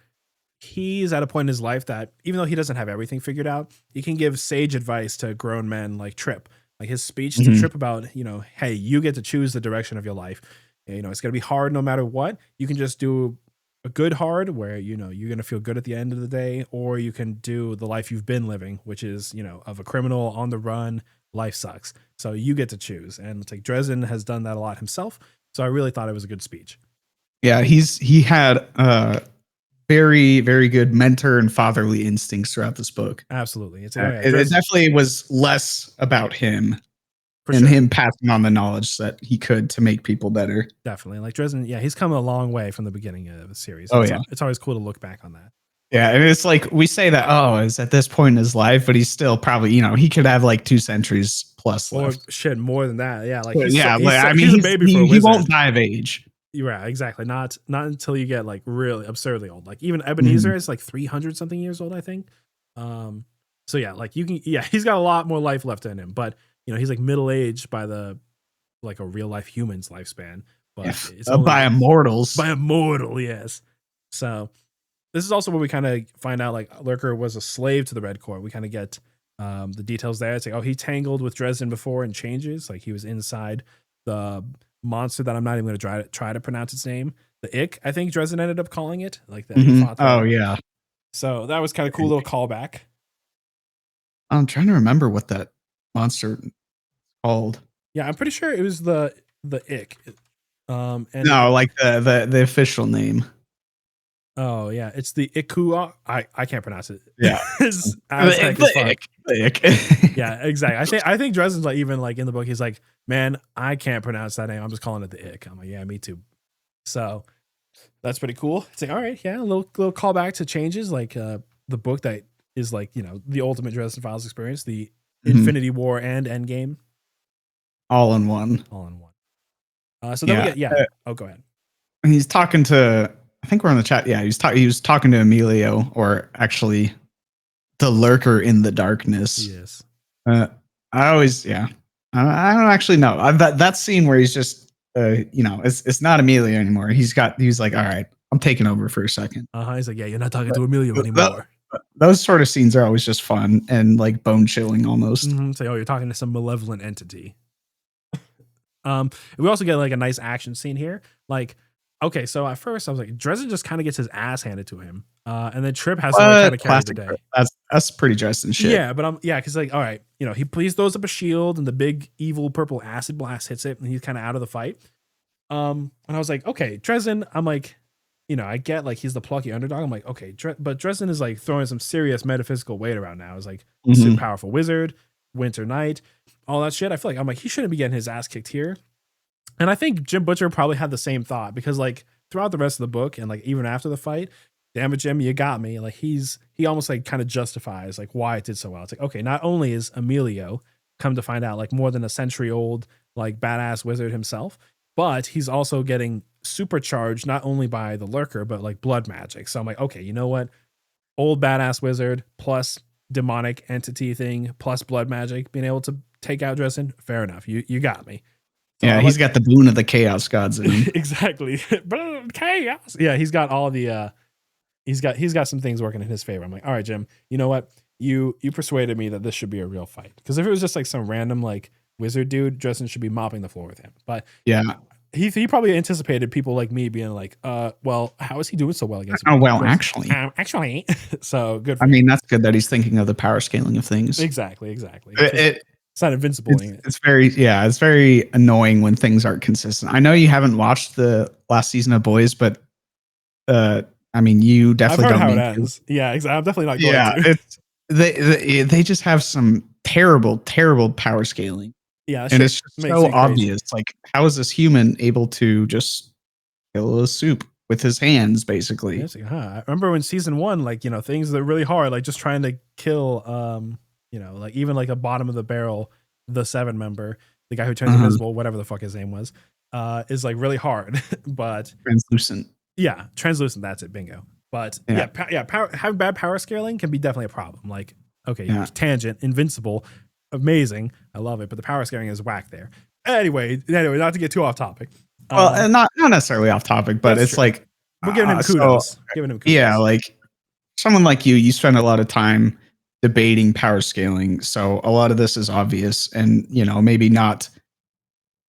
he's at a point in his life that even though he doesn't have everything figured out, he can give sage advice to grown men like Trip. Like his speech to Mhm. Trip about, hey, you get to choose the direction of your life. It's going to be hard no matter what. You can just do a good hard where, you're going to feel good at the end of the day, or you can do the life you've been living, which is, of a criminal on the run. Life sucks. So you get to choose. And it's like Dresden has done that a lot himself. So I really thought it was a good speech. Yeah, he had very, very good mentor and fatherly instincts throughout this book. Absolutely. It's like, oh yeah, It definitely was less about him for and sure. him passing on the knowledge that he could to make people better. Definitely. Like Dresden, yeah, he's come a long way from the beginning of the series. Oh, yeah. It's always cool to look back on that. Yeah, and it's like we say that, oh, is at this point in his life, but he's still probably, he could have like 2 centuries plus Or left. shit, more than that. Yeah, like He's a baby for a wizard. He won't die of age. Yeah, exactly. Not until you get like really absurdly old. Like even Ebenezer is like 300 something years old, I think. So yeah, like he's got a lot more life left in him, but he's like middle aged by the like a real life human's lifespan. But it's only by immortals. By immortal, yes. So this is also where we kind of find out like Lurker was a slave to the Red Court. We kind of get the details there. It's like, oh, he tangled with Dresden before and changes. Like he was inside the monster that I'm not even going to try to pronounce its name. The Ick, I think Dresden ended up calling it. Like that. He fought Oh yeah. So that was kind of cool little callback. I'm trying to remember what that monster called. Yeah, I'm pretty sure it was the Ick. And no, like the official name. Oh yeah, it's the Iku. I can't pronounce it. Yeah, the Ick. Yeah, exactly. I think Dresden's like even like in the book, he's like, man, I can't pronounce that name. I'm just calling it the Ick. I'm like, yeah, me too. So that's pretty cool. It's like, all right, yeah, a little callback to changes like the book that is like the ultimate Dresden Files experience, the Infinity War and Endgame, all in one. So then we get go ahead. And he's talking to. I think we're on the chat. Yeah, he was talking to Emilio, or actually, the Lurker in the darkness. Yes. I always, I don't actually know that scene where he's just, it's not Emilio anymore. He's like, all right, I'm taking over for a second. He's like, yeah, you're not talking to Emilio anymore. Those sort of scenes are always just fun and like bone chilling almost. Say, oh, you're talking to some malevolent entity. We also get like a nice action scene here, like. Okay, so at first I was like, Dresden just kind of gets his ass handed to him, and then Trip has to kind of carry the day. That's pretty Dresden shit. Yeah, but because like, all right, he throws up a shield, and the big evil purple acid blast hits it, and he's kind of out of the fight. And I was like, okay, Dresden. I'm like, I get like he's the plucky underdog. I'm like, okay, but Dresden is like throwing some serious metaphysical weight around now. It's like super powerful wizard, Winter Knight, all that shit. I feel like I'm like he shouldn't be getting his ass kicked here. And I think Jim Butcher probably had the same thought because like throughout the rest of the book and like even after the fight, damn it, Jim, you got me. Like he almost like kind of justifies like why it did so well. It's like, okay, not only is Emilio come to find out like more than a century old, like badass wizard himself, but he's also getting supercharged not only by the Lurker, but like blood magic. So I'm like, okay, you know what? Old badass wizard plus demonic entity thing plus blood magic being able to take out Dresden. Fair enough. You got me. So yeah, he's got the boon of the chaos gods in him. Exactly. Chaos. Yeah, he's got all the he's got some things working in his favor. I'm like, all right, Jim, you know what? You persuaded me that this should be a real fight. Because if it was just like some random like wizard dude, Dresden should be mopping the floor with him. But yeah. He probably anticipated people like me being like, well, how is he doing so well against me? Oh, well, actually. So good for him. That's good that he's thinking of the power scaling of things. Exactly. It's not invincible. It's very annoying when things aren't consistent. I know you haven't watched the last season of Boys, but you definitely don't how it ends. Yeah, exactly. I'm definitely not going to. They just have some terrible power scaling. Yeah, and it's just so obvious. Like, how is this human able to just kill a soup with his hands, basically? Yeah, like, I remember when season 1, like things that are really hard, like just trying to kill like even like a bottom of the barrel, the 7 member, the guy who turns invisible, whatever the fuck his name was, is like really hard. But translucent. Yeah, translucent. That's it. Bingo. But having bad power scaling can be definitely a problem. Like Okay, Yeah. tangent, invincible, amazing. I love it, but the power scaling is whack there. Anyway, not to get too off topic. Well, and not necessarily off topic, but That's it's true. like We're giving him so kudos. Giving him kudos. yeah, like someone like you spend a lot of time debating power scaling, so a lot of this is obvious, and maybe not.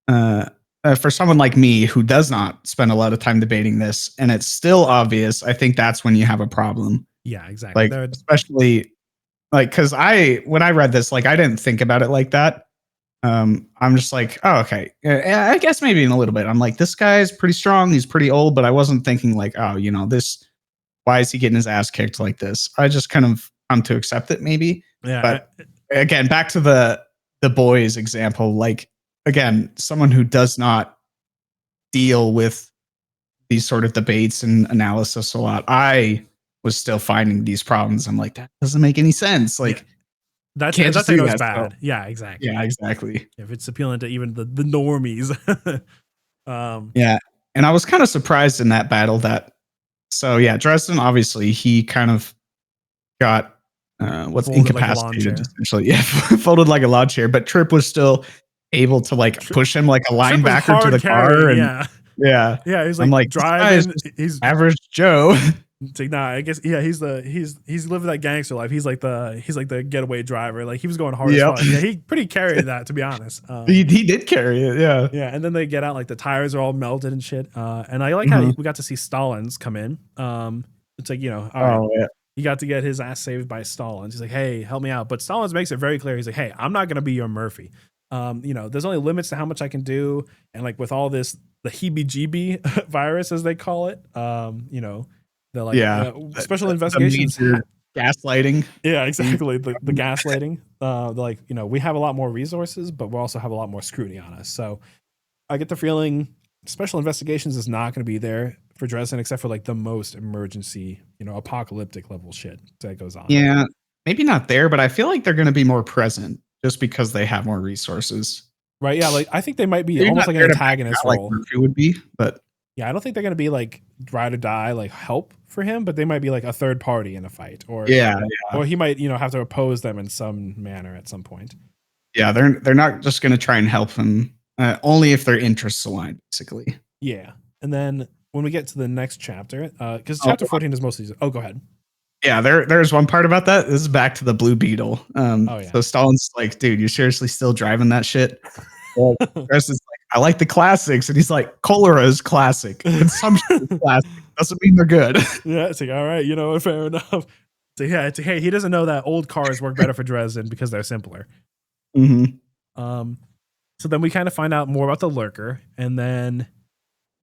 For someone like me who does not spend a lot of time debating this, and it's still obvious, I think that's when you have a problem. Yeah, exactly. Like, especially like because when I read this, like I didn't think about it like that. I'm just like, oh, okay. I guess maybe in a little bit. I'm like, this guy's pretty strong. He's pretty old, but I wasn't thinking like, oh, this. Why is he getting his ass kicked like this? I just kind of come to accept it, maybe. Yeah. But again, back to the boys example. Like again, someone who does not deal with these sort of debates and analysis a lot. I was still finding these problems. I'm like, that doesn't make any sense. Like. Yeah. That's Can't how do it was that, bad. so. Yeah, exactly. Yeah, exactly. If it's appealing to even the normies. Yeah. And I was kind of surprised in that battle so yeah, Dresden, obviously, he kind of got what's Folded like a lawn incapacitated, chair. essentially. Yeah, folded like a lawn chair. But Trip was still able to like push him like a linebacker to the car. And yeah. He's I'm like like, driving. He's average Joe. It's like, nah, I guess he's living that gangster life. He's like the getaway driver. Like he was going hard as fuck. Yeah, he pretty carried that, to be honest. He did carry it, yeah. Yeah, and then they get out, like the tires are all melted and shit. And I like how we got to see Stalin's come in. It's like, all right, yeah. He got to get his ass saved by Stalin's. He's like, hey, help me out. But Stalin's makes it very clear. He's like, hey, I'm not gonna be your Murphy. There's only limits to how much I can do. And like with all this, the heebie-jeebie virus, as they call it, the like special investigations, gaslighting. Yeah, exactly. The gaslighting. Like, we have a lot more resources, but we also have a lot more scrutiny on us. So I get the feeling special investigations is not going to be there for Dresden, except for like the most emergency, apocalyptic level shit that goes on. Yeah, maybe not there, but I feel like they're going to be more present just because they have more resources. Right. Yeah. Like I think they might be almost like an antagonist role. Like Murphy would be, but. Yeah, I don't think they're going to be like ride or die, like help for him, but they might be like a third party in a fight, or or he might, have to oppose them in some manner at some point. Yeah, they're not just going to try and help him, only if their interests align, basically. Yeah, and then when we get to the next chapter, because chapter 14 is mostly. Oh, go ahead. Yeah, there's one part about that. This is back to the Blue Beetle. So Stalin's like, dude, you're seriously still driving that shit? Well, Chris is like, I like the classics, and he's like, cholera is classic. Consumption is classic. Doesn't mean they're good. Yeah, it's like, all right, fair enough. So yeah, it's like, hey, he doesn't know that old cars work better for Dresden because they're simpler. Mm-hmm. So then we kind of find out more about the lurker, and then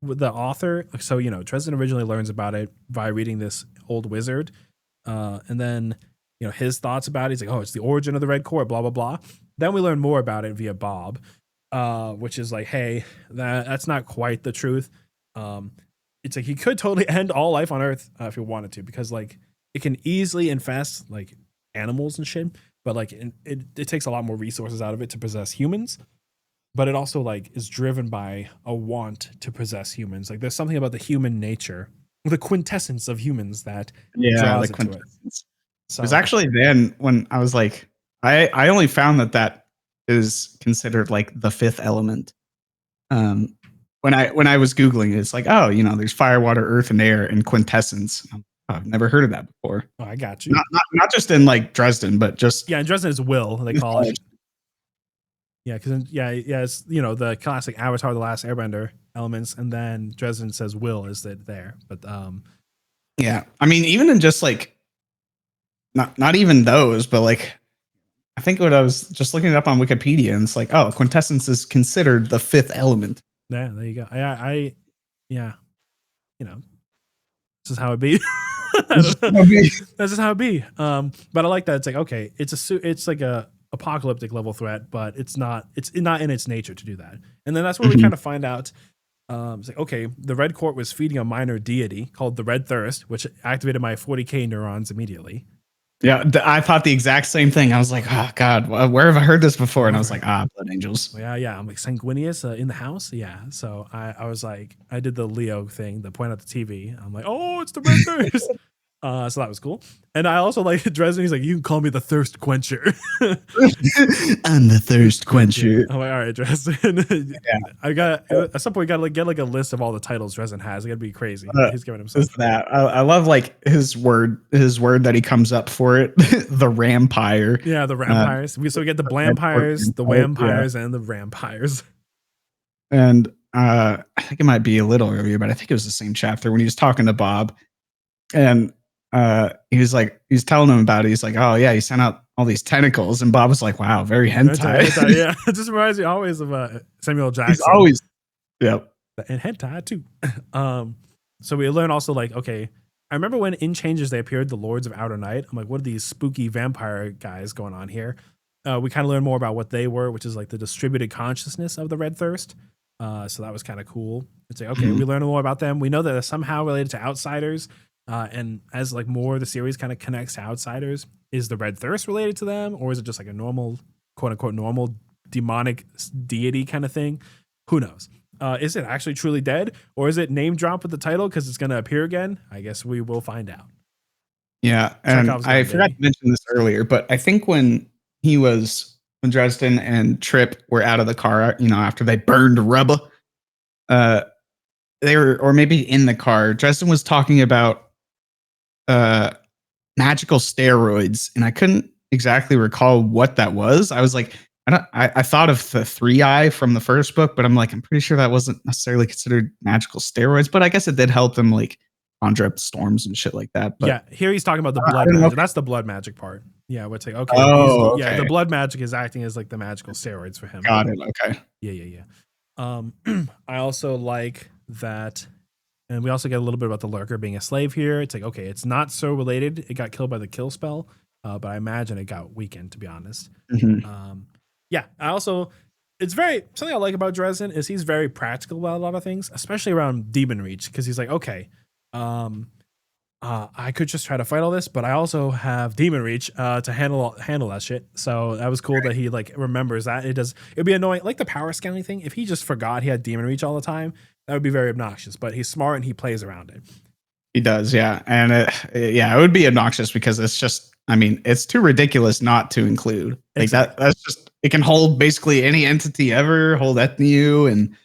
with the author. So Dresden originally learns about it by reading this old wizard, and then his thoughts about it. He's like, oh, it's the origin of the Red Court, blah blah blah. Then we learn more about it via Bob. Which is like, hey, that's not quite the truth. It's like he could totally end all life on Earth if he wanted to, because like it can easily infest like animals and shit, but like it takes a lot more resources out of it to possess humans. But it also like is driven by a want to possess humans. Like there's something about the human nature, the quintessence of humans that draws it to it. So, it was actually then when I was like, I only found that is considered like the fifth element. When I was Googling it, it's like, oh, there's fire, water, earth, and air, and quintessence. I've never heard of that before. Oh, I got you. Not just in like Dresden, but just in Dresden is will, they call it. Yeah, because it's the classic Avatar: The Last Airbender elements, and then Dresden says will is that there, but yeah, I mean even in just like not even those, but like. I think what I was just looking it up on Wikipedia, and it's like, oh, quintessence is considered the fifth element. Yeah, there you go. This is how it be. That's just how it be. But I like that. It's like, okay, it's like a apocalyptic level threat, but it's not in its nature to do that. And then that's where we kind of find out. It's like, okay, the Red Court was feeding a minor deity called the Red Thirst, which activated my 40K neurons immediately. Yeah, I thought the exact same thing. I was like, oh, God, where have I heard this before? And I was like, Blood Angels. Yeah. I'm like, Sanguinius in the house? Yeah. So I was like, I did the Leo thing, the point at the TV. I'm like, oh, it's the Red Thirst. So that was cool. And I also like Dresden. He's like, you can call me the thirst quencher. I'm the thirst quencher. I'm like, all right, Dresden. Yeah. I got at some point. We got to like get like a list of all the titles Dresden has. It's gonna be crazy. Uh, He's giving himself. is that I love like his word that he comes up for it. The rampire. Yeah, the vampires. So we get the blampires, the vampires, and the vampires. And I think it might be a little earlier, but I think it was the same chapter when he was talking to Bob, and he was telling him about it. He's like, "Oh yeah, he sent out all these tentacles," and Bob was like, "Wow, very hentai." Yeah, it just reminds me always of Samuel Jackson. He's always, yep, and hentai too. So we learn also like, okay, I remember when in Changes they appeared, the Lords of Outer Night. I'm like, what are these spooky vampire guys going on here? We kind of learn more about what they were, which is like the distributed consciousness of the Red Thirst. So that was kind of cool. It's like, okay, we learn more about them. We know that they're somehow related to Outsiders. And as like more of the series kind of connects to Outsiders, is the Red Thirst related to them, or is it just like a normal, quote unquote, normal demonic deity kind of thing? Who knows? Is it actually truly dead, or is it name drop with the title because it's going to appear again? I guess we will find out. Yeah, and I forgot to mention this earlier, but I think when Dresden and Trip were out of the car, after they burned rubber, they were, or maybe in the car, Dresden was talking about magical steroids, and I couldn't exactly recall what that was. I was like, I thought of the 3-eye from the first book, but I'm like, I'm pretty sure that wasn't necessarily considered magical steroids, but I guess it did help them like conjure up storms and shit like that. But yeah, here he's talking about the blood magic. That's the blood magic part. Yeah, we're like, okay, okay. Yeah, the blood magic is acting as like the magical steroids for him. Got it. Okay. Yeah. I also like that, and we also get a little bit about the lurker being a slave here. It's like, okay, it's not so related. It got killed by the kill spell, but I imagine it got weakened, to be honest. Yeah, I also, it's very, something I like about Dresden is he's very practical about a lot of things, especially around Demon Reach, because he's like, okay, I could just try to fight all this, but I also have Demon Reach to handle that shit. So that was cool that he like remembers that. It'd be annoying, like the power scaling thing. If he just forgot he had Demon Reach all the time, that would be very obnoxious. But he's smart and he plays around it. He does, yeah, and it would be obnoxious because it's just, I mean, it's too ridiculous not to include like that. That's just, it can hold basically any entity ever, hold Ethniu, and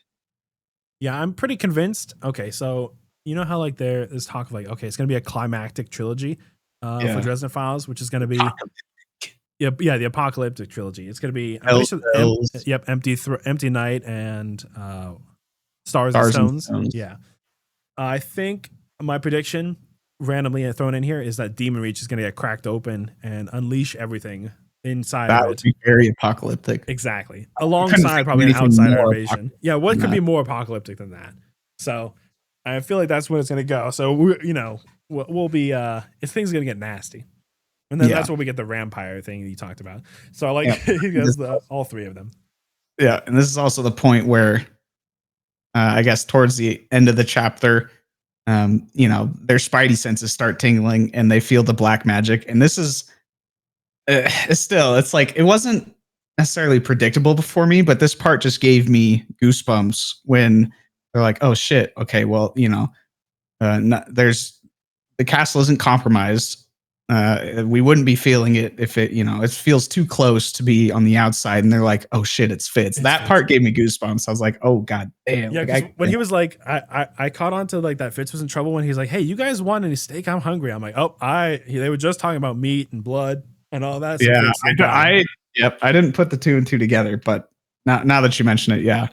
yeah, I'm pretty convinced. Okay, so you know how like there is talk of like, okay, it's gonna be a climactic trilogy for Dresden Files, which is gonna be the apocalyptic trilogy. It's gonna be Empty Night and Stars and Stones. Yeah, I think my prediction, randomly thrown in here, is that Demon Reach is gonna get cracked open and unleash everything inside that of it. Would be very apocalyptic. Exactly, alongside probably an outsider invasion. Yeah, what could be more apocalyptic than that? So I feel like that's where it's going to go. So we'll be things going to get nasty, and then that's where we get the vampire thing that you talked about. So I like he has all three of them. Yeah, and this is also the point where I guess towards the end of the chapter, their spidey senses start tingling and they feel the black magic. And this is it's like, it wasn't necessarily predictable before me, but this part just gave me goosebumps when they're like, oh shit, okay, well, there's, the castle isn't compromised. We wouldn't be feeling it if it, it feels too close to be on the outside. And they're like, oh shit, it's Fitz. That part gave me goosebumps. I was like, oh god damn. Yeah, like, when he was like, I caught on to like that Fitz was in trouble when he's like, hey, you guys want any steak? I'm hungry. I'm like, they were just talking about meat and blood and all that. So yeah, I didn't put the two and two together, but now that you mention it, yeah.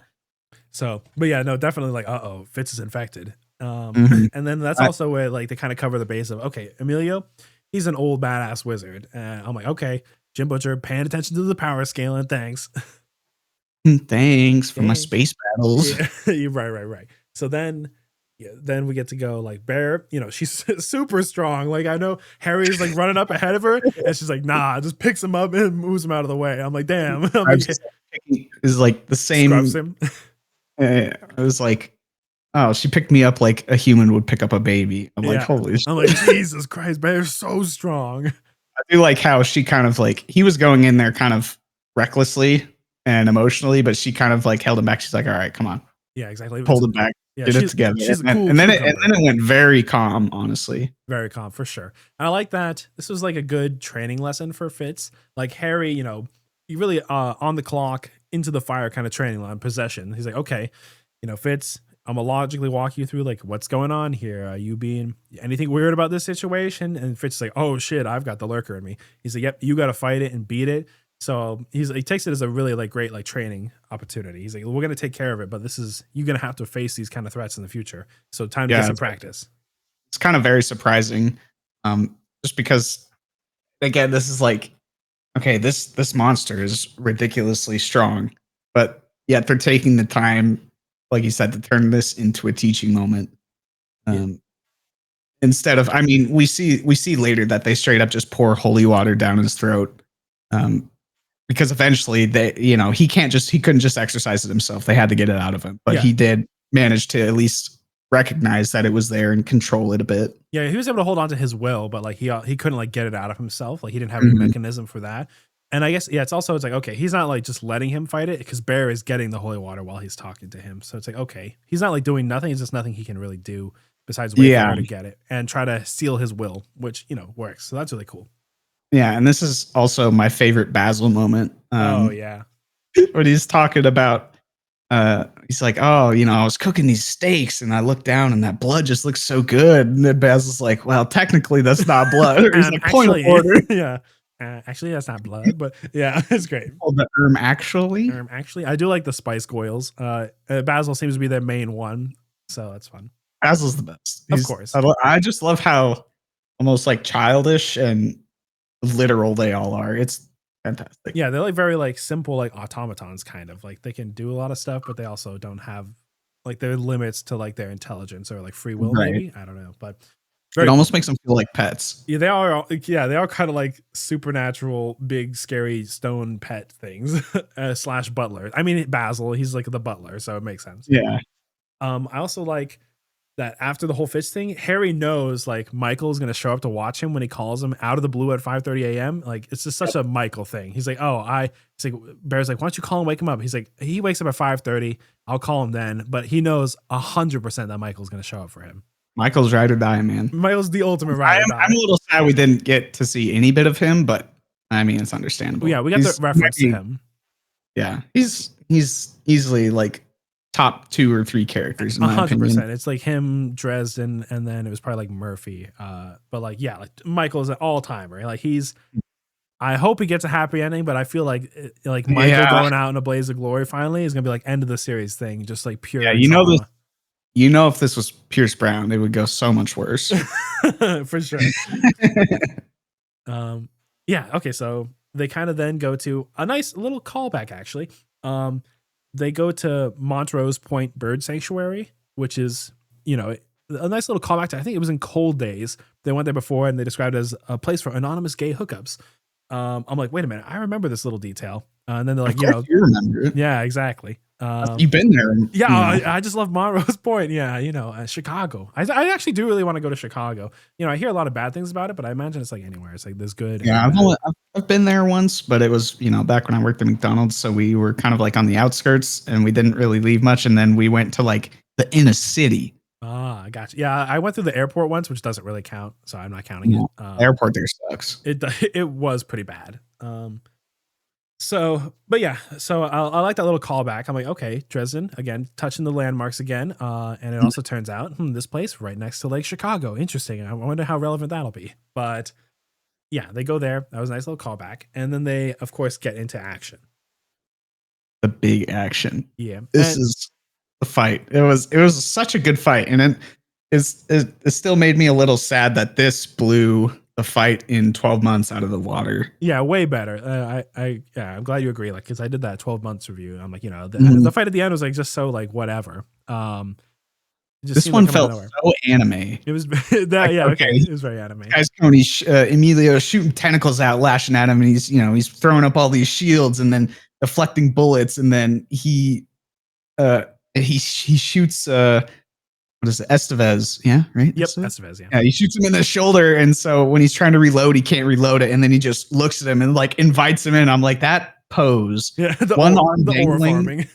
So, but yeah, no, definitely like, Fitz is infected. And then that's also where like they kind of cover the base of, okay, Emilio, he's an old badass wizard. And I'm like, okay, Jim Butcher paying attention to the power scaling. Thanks. Thanks for my space battles. Yeah, right. So then we get to go like Bear, she's super strong. Like I know Harry's like running up ahead of her and she's like, nah, just picks him up and moves him out of the way. I'm like, damn. Is like the same. Scrubs him. It was like, oh, she picked me up like a human would pick up a baby. I'm like, holy shit. I'm like, Jesus Christ, Bear's so strong. I do like how she kind of like, he was going in there kind of recklessly and emotionally, but she kind of like held him back. She's like, all right, come on. Yeah, exactly. pulled it back, Yeah, get it together, she's a and cool and then it cucumber. went very calm, honestly. Very calm for sure. And I like that this was like a good training lesson for Fitz. Like Harry, you really on the clock into the fire kind of training on possession. He's like, okay, Fitz, I'm gonna logically walk you through like what's going on here. Are you being anything weird about this situation? And Fitz is like, oh shit, I've got the lurker in me. He's like, yep, you got to fight it and beat it. So he takes it as a really like great like training opportunity. He's like, we're gonna take care of it, but you're gonna have to face these kind of threats in the future. So time to get Yeah, some practice. it's kind of very surprising, just because again, this is like, okay, this monster is ridiculously strong, but yet they're taking the time, like you said, to turn this into a teaching moment. Um, Instead of, I mean, we see later that they straight up just pour holy water down his throat, um, because eventually he couldn't just exercise it himself. They had to get it out of him, but Yeah. he did manage to at least recognize that it was there and control it a bit. Yeah, he was able to hold on to his will, but like he couldn't like get it out of himself. Like he didn't have any mechanism for that. And I guess it's like okay, he's not like just letting him fight it because Bear is getting the holy water while he's talking to him. So it's like okay, he's not like doing nothing. It's just nothing he can really do besides wait for her to get it and try to seal his will, which works. So that's really cool. Yeah, and this is also my favorite Basil moment. Oh yeah, when he's talking about, he's like, oh, I was cooking these steaks and I looked down and that blood just looks so good. And then Basil's like, well, technically that's not blood. Or he's like, point of order. Yeah. Actually, that's not blood, but yeah, it's great. Oh, the actually? Actually, I do like the spice goils. Basil seems to be their main one, so that's fun. Basil's the best. Of course. I just love how almost like childish and literal they all are. It's fantastic. Yeah, they're like very like simple like automatons kind of. Like they can do a lot of stuff, but they also don't have like their limits to like their intelligence or like free will maybe. I don't know, but it almost makes them feel like pets. Yeah, they are. Yeah, they are kind of like supernatural, big, scary stone pet things slash butler. I mean, Basil, he's like the butler, so it makes sense. Yeah. I also like that after the whole Fitz thing, Harry knows like Michael's gonna show up to watch him when he calls him out of the blue at 5:30 a.m. Like it's just such a Michael thing. He's like, he's like, Bear's like, why don't you call him, wake him up? He's like, he wakes up at 5:30. I'll call him then, but he knows 100% that Michael's gonna show up for him. Michael's ride or die, man. Michael's the ultimate ride or die. I'm a little sad we didn't get to see any bit of him, but I mean, it's understandable. Yeah, we got the reference to him. Yeah, he's easily like top 2 or 3 characters in my opinion. It's like him, Dresden, and then it was probably like Murphy. But like, yeah, like Michael's an all timer. Like I hope he gets a happy ending, but I feel like Michael going out in a blaze of glory finally is gonna be like end of the series thing, just like pure. Yeah, if this was Pierce Brown, it would go so much worse. For sure. Yeah. Okay. So they kind of then go to a nice little callback. Actually, they go to Montrose Point Bird Sanctuary, which is a nice little callback to, I think it was in Cold Days. They went there before and they described it as a place for anonymous gay hookups. I'm like, wait a minute, I remember this little detail. And then they're like, you remember it. Yeah, exactly. You've been there. Yeah, I just love Montrose Point. Yeah, Chicago. I actually do really want to go to Chicago. I hear a lot of bad things about it, but I imagine it's like anywhere. It's like there's good. Yeah, I've been there once, but it was back when I worked at McDonald's, so we were kind of like on the outskirts, and we didn't really leave much. And then we went to like the inner city. I gotcha. Yeah, I went through the airport once, which doesn't really count, so I'm not counting it. Airport there sucks. It was pretty bad. So I like that little callback. I'm like, okay, Dresden again, touching the landmarks again. And it also turns out this place right next to Lake Chicago. Interesting. I wonder how relevant that'll be. But yeah, they go there. That was a nice little callback. And then they, of course, get into action. The big action. Yeah. This is the fight. It was such a good fight. And it still made me a little sad that this blew the fight in 12 months out of the water. Yeah, way better. I'm glad you agree. Like, because I did that 12 months review. I'm like, the fight at the end was like just so like whatever. This one felt so anime. It was that. Yeah, okay. It was very anime. Guys, Tony Emilio shooting tentacles out, lashing at him, and he's throwing up all these shields and then deflecting bullets, and then he shoots. What is it? Estevez. Yeah, right? Yep, Estevez, yeah. Yeah, he shoots him in the shoulder, and so when he's trying to reload, he can't reload it, and then he just looks at him and like invites him in. I'm like, that pose. Yeah, one arm dangling.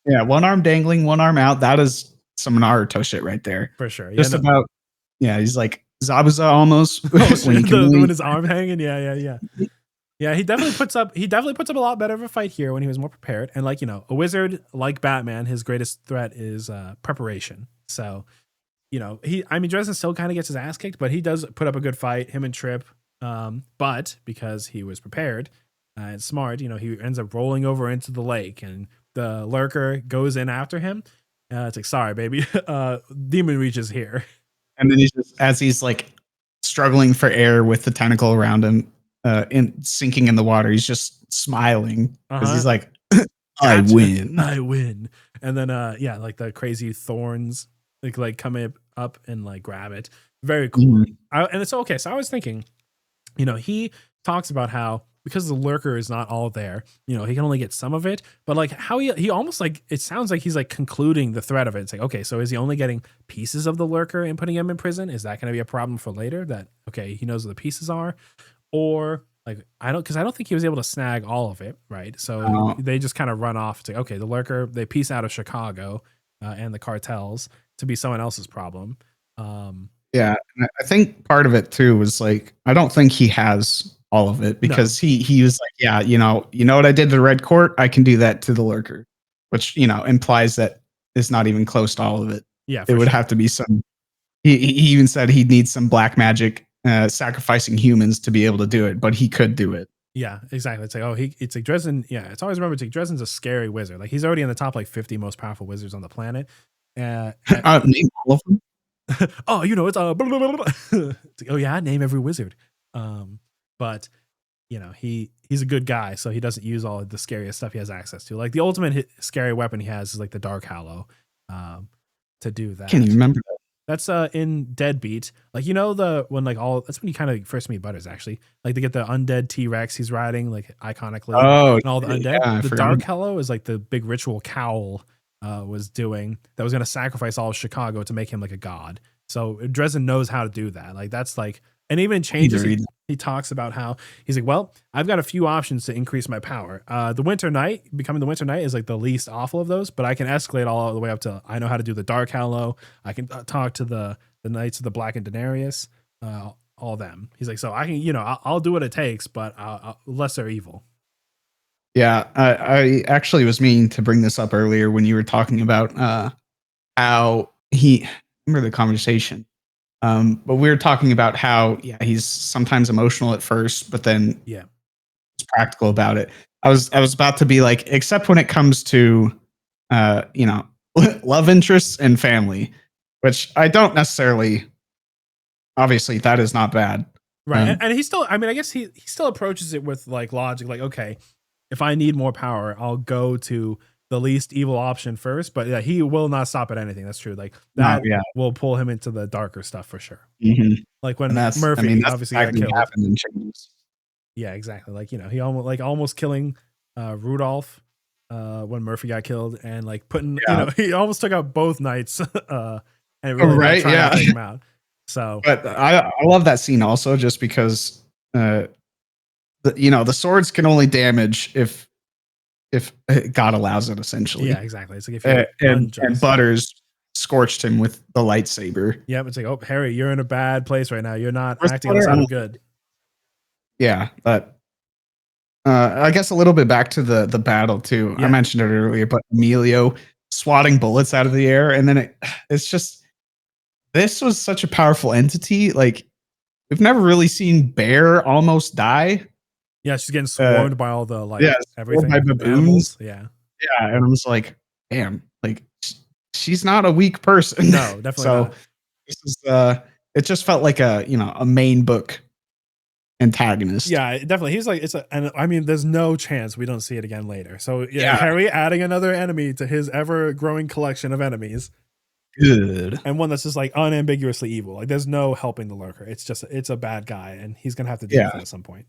Yeah, one arm dangling, one arm out. That is some Naruto shit right there. for sure. Yeah, Just no, about. Yeah, he's like Zabuza almost oh when he shit, can when only. his arm hanging, yeah. He definitely puts up a lot better of a fight here when he was more prepared. And like a wizard like Batman, his greatest threat is preparation. So Dresden still kind of gets his ass kicked, but he does put up a good fight. Him and Trip, but because he was prepared and smart, he ends up rolling over into the lake, and the lurker goes in after him. It's like, sorry, baby, demon reaches here. And then he's just as he's like struggling for air with the tentacle around him, in sinking in the water. He's just smiling because Uh-huh. he's like, "I Gotcha. win." I win. And then like the crazy thorns like come up and like grab it. Very cool. Mhm. And it's okay. So I was thinking, he talks about how because the lurker is not all there, he can only get some of it, but like how he almost like it sounds like he's like concluding the threat of it. It's like, okay, so is he only getting pieces of the lurker and putting him in prison? Is that going to be a problem for later that okay, he knows where the pieces are? Or like I don't think he was able to snag all of it, right? So Uh, they just kind of run off. It's like, okay, the lurker, they piece out of Chicago and the cartels to be someone else's problem. Um, yeah, and I think part of it too was like I don't think he has all of it no, because he was like, yeah, you know what I did to the Red Court, I can do that to the Lurker, which implies that it's not even close to all of it. yeah, It for would sure. have to be some. He even said he'd need some black magic, sacrificing humans to be able to do it, but he could do it. Yeah, exactly. It's like, oh, it's like Dresden. Yeah, it's always remember, it's like Dresden's a scary wizard. Like he's already in the top like 50 most powerful wizards on the planet. Uh, Name all of them. oh, it's blah, blah, blah, blah. It's like, oh yeah, I name every wizard. But he's a good guy, so he doesn't use all of the scariest stuff he has access to. Like the ultimate scary weapon he has is like the Dark Hallow, to do Can you that. remember That's in Deadbeat. Like the when like all that's when you kind of first meet Butters actually. Like they get the undead T-Rex he's riding like iconically Oh, and all the undead. yeah, I The forgot Dark about. Hello is like the big ritual Cowl was doing that was gonna sacrifice all of Chicago to make him like a god. So Dresden knows how to do that. Like that's like and even in I need to changes read. he talks about how he's like, well, I've got a few options to increase my power. The Winter Knight, becoming the Winter Knight is like the least awful of those, but I can escalate all the way up to I know how to do the Dark Hallow. I can talk to the Knights of the Black and Denarius, all them. He's like, so I can, I'll do what it takes, but lesser evil. Yeah, I actually was meaning to bring this up earlier when you were talking about how he remember the conversation. But we were talking about how he's sometimes emotional at first, but then Yeah, he's practical about it. I was about to be like, except when it comes to uh, you know, love interests and family, which I don't necessarily. Obviously, that is not bad. right. And, Um, and he still, I mean, I guess he still approaches it with like logic, like, okay, if I need more power, I'll go to the least evil option first. But yeah, he will not stop at anything. That's true. Like no, that yeah, will pull him into the darker stuff for sure. mhm. Like And when that's, I mean, Murphy that's obviously got exactly what killed. happened in Chains. Yeah, exactly. Like he almost killing Rudolph when Murphy got killed, and like putting Yeah, he almost took out both knights, and oh, really not right, trying to yeah. take him out. So But I love that scene also just because the swords can only damage if God allows it yeah, essentially. exactly. It's like if you're And unjust. Butters scorched him with the lightsaber. Yep, it's like, oh, Harry, you're in a bad place right now. You're not Where's acting on the Butter? side of good. Yeah, but I guess a little bit back to the battle too. I Yeah, mentioned it earlier, but Emilio swatting bullets out of the air, and then it's just this was such a powerful entity. Like we've never really seen Bear almost die. yeah, she's getting Uh, swarmed by all the yeah, like sword by everything baboons. animals. Yeah, Yeah, and I'm just like, damn, like she's not a weak person. no, definitely So not. this is it just felt like a main book antagonist. Yeah, definitely. He's like, and I mean, there's no chance we don't see it again later. So yeah, Yeah, Harry adding another enemy to his ever growing collection of enemies, good. and one that's just like unambiguously evil. Like there's no helping the lurker. It's a bad guy, and he's gonna have to deal with it Yeah. at some point.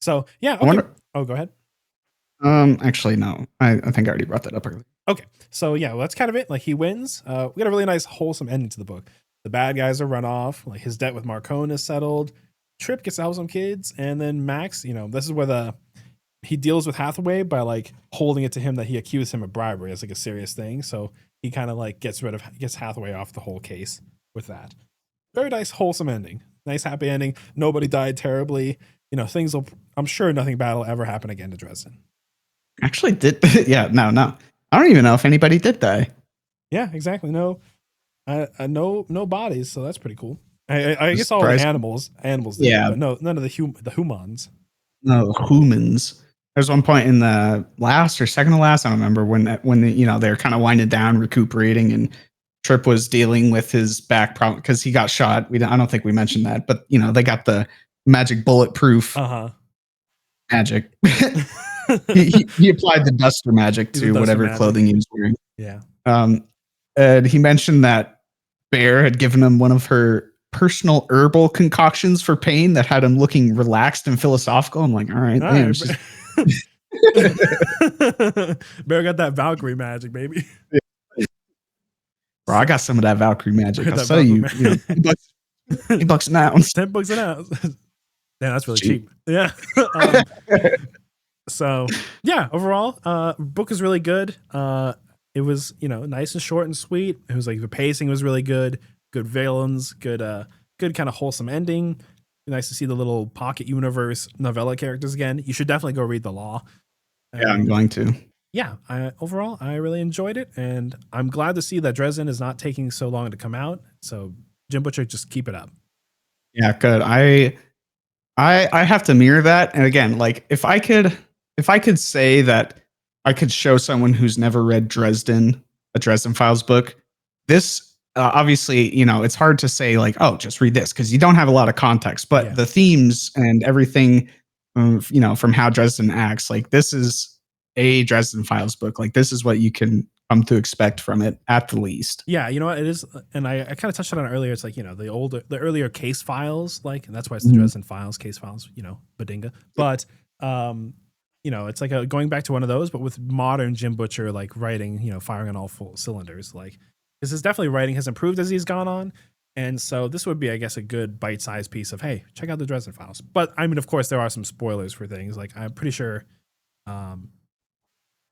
So yeah, I okay. wonder. Oh, go ahead. Actually, no. I think I already brought that up earlier. Okay, so yeah, well, that's kind of it. Like he wins. We got a really nice wholesome ending to the book. The bad guys are run off. Like his debt with Marcone is settled. Trip gets to help some kids, and then Max. This is where he deals with Hathaway by like holding it to him that he accused him of bribery as like a serious thing. So he kind of like gets Hathaway off the whole case with that. Very nice, wholesome ending. Nice, happy ending. Nobody died terribly. Things will. I'm sure nothing bad will ever happen again to Dresden. Actually, yeah, no. I don't even know if anybody did die. Yeah, exactly. No, no bodies. So that's pretty cool. I guess all the animals did, yeah, but no, none of the humans. No, humans. There's one point in the last or second to last, I don't remember, when they're kind of winding down, recuperating, and Trip was dealing with his back problem because he got shot. I don't think we mentioned that, but they got the magic bulletproof magic. he applied the duster magic to whatever clothing he was wearing. Yeah. And he mentioned that Bear had given him one of her personal herbal concoctions for pain that had him looking relaxed and philosophical. I'm like, all right. Bear got that Valkyrie magic, baby. Bro, I got some of that Valkyrie magic. I'll tell you, $10 an ounce. $10 an ounce. Damn, that's really cheap. Yeah. So yeah, overall, book is really good. It was, nice and short and sweet. It was like the pacing was really good. Good villains, good kind of wholesome ending. Nice to see the little pocket universe novella characters again. You should definitely go read The Law. Yeah, I'm going to. Yeah, overall, I really enjoyed it, and I'm glad to see that Dresden is not taking so long to come out. So, Jim Butcher, just keep it up. Yeah, good. I have to mirror that, and again, like if I could say that I could show someone who's never read a Dresden Files book, this obviously, it's hard to say like, oh, just read this because you don't have a lot of context. But the themes and everything, from how Dresden acts, like this is a Dresden Files book. Like this is what you can come to expect from it at the least. Yeah, you know what it is, and I kind of touched on it earlier. It's like the earlier case files, like, and that's why it's the Dresden Files, case files, Badinga. But it's like going back to one of those, but with modern Jim Butcher like writing, firing on all full cylinders, like. This is definitely writing has improved as he's gone on. And so this would be, I guess, a good bite-sized piece of, hey, check out the Dresden Files. But I mean, of course, there are some spoilers for things. Like I'm pretty sure,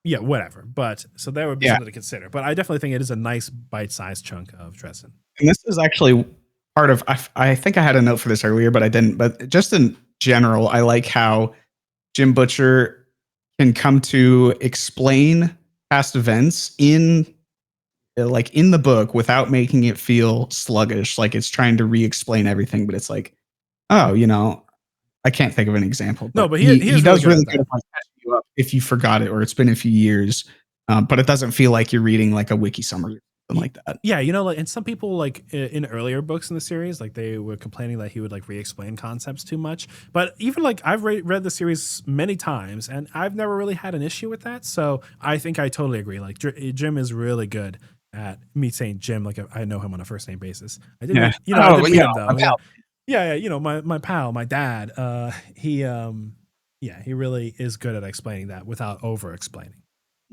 whatever. But so that would be something to consider. But I definitely think it is a nice bite-sized chunk of Dresden. And this is actually part of, I think I had a note for this earlier, but I didn't. But just in general, I like how Jim Butcher can come to explain past events in the book without making it feel sluggish, like it's trying to re-explain everything, but it's like, oh, I can't think of an example. No, but he does really good at catching you up if you forgot it or it's been a few years, but it doesn't feel like you're reading like a wiki summary or something like that. Yeah, and some people like in earlier books in the series, like they were complaining that he would like re-explain concepts too much. But even like I've read the series many times, and I've never really had an issue with that. So I think I totally agree. Like Jim is really good at me saying Jim, like I know him on a first name basis. I didn't, I didn't meet him though. Yeah, my pal, my dad. He really is good at explaining that without over explaining.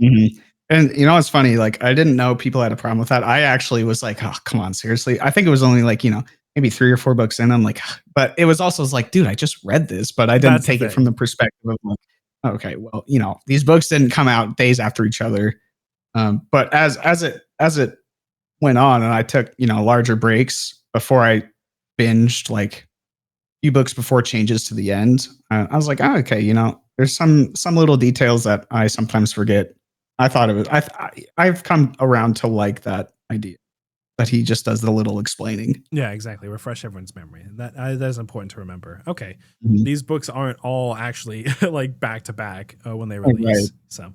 Mm-hmm. And it's funny, like I didn't know people had a problem with that. I actually was like, oh, come on, seriously. I think it was only like, maybe 3 or 4 books in. I'm like, but it was also like, dude, I just read this, but I didn't take it from the perspective of like, okay, well, these books didn't come out days after each other. But as it went on and I took, larger breaks before I binged like a few books before changes to the end, I was like, oh, okay, there's some little details that I sometimes forget. I thought it was, I've come around to like that idea that he just does the little explaining. Yeah, exactly. Refresh everyone's memory. And that is important to remember. Okay. These books aren't all actually like back to back when they release. Right. So,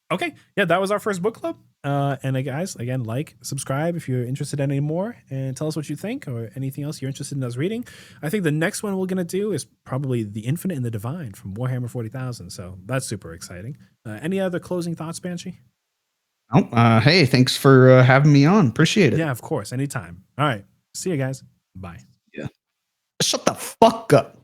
okay. Yeah, that was our first book club. And guys, again, like, subscribe if you're interested in any more, and tell us what you think or anything else you're interested in us reading. I think the next one we're going to do is probably The Infinite and the Divine from Warhammer 40,000. So that's super exciting. Any other closing thoughts, Banshee? Oh, hey, thanks for having me on. Appreciate it. Yeah, of course. Anytime. All right. See you guys. Bye. Yeah. Shut the fuck up.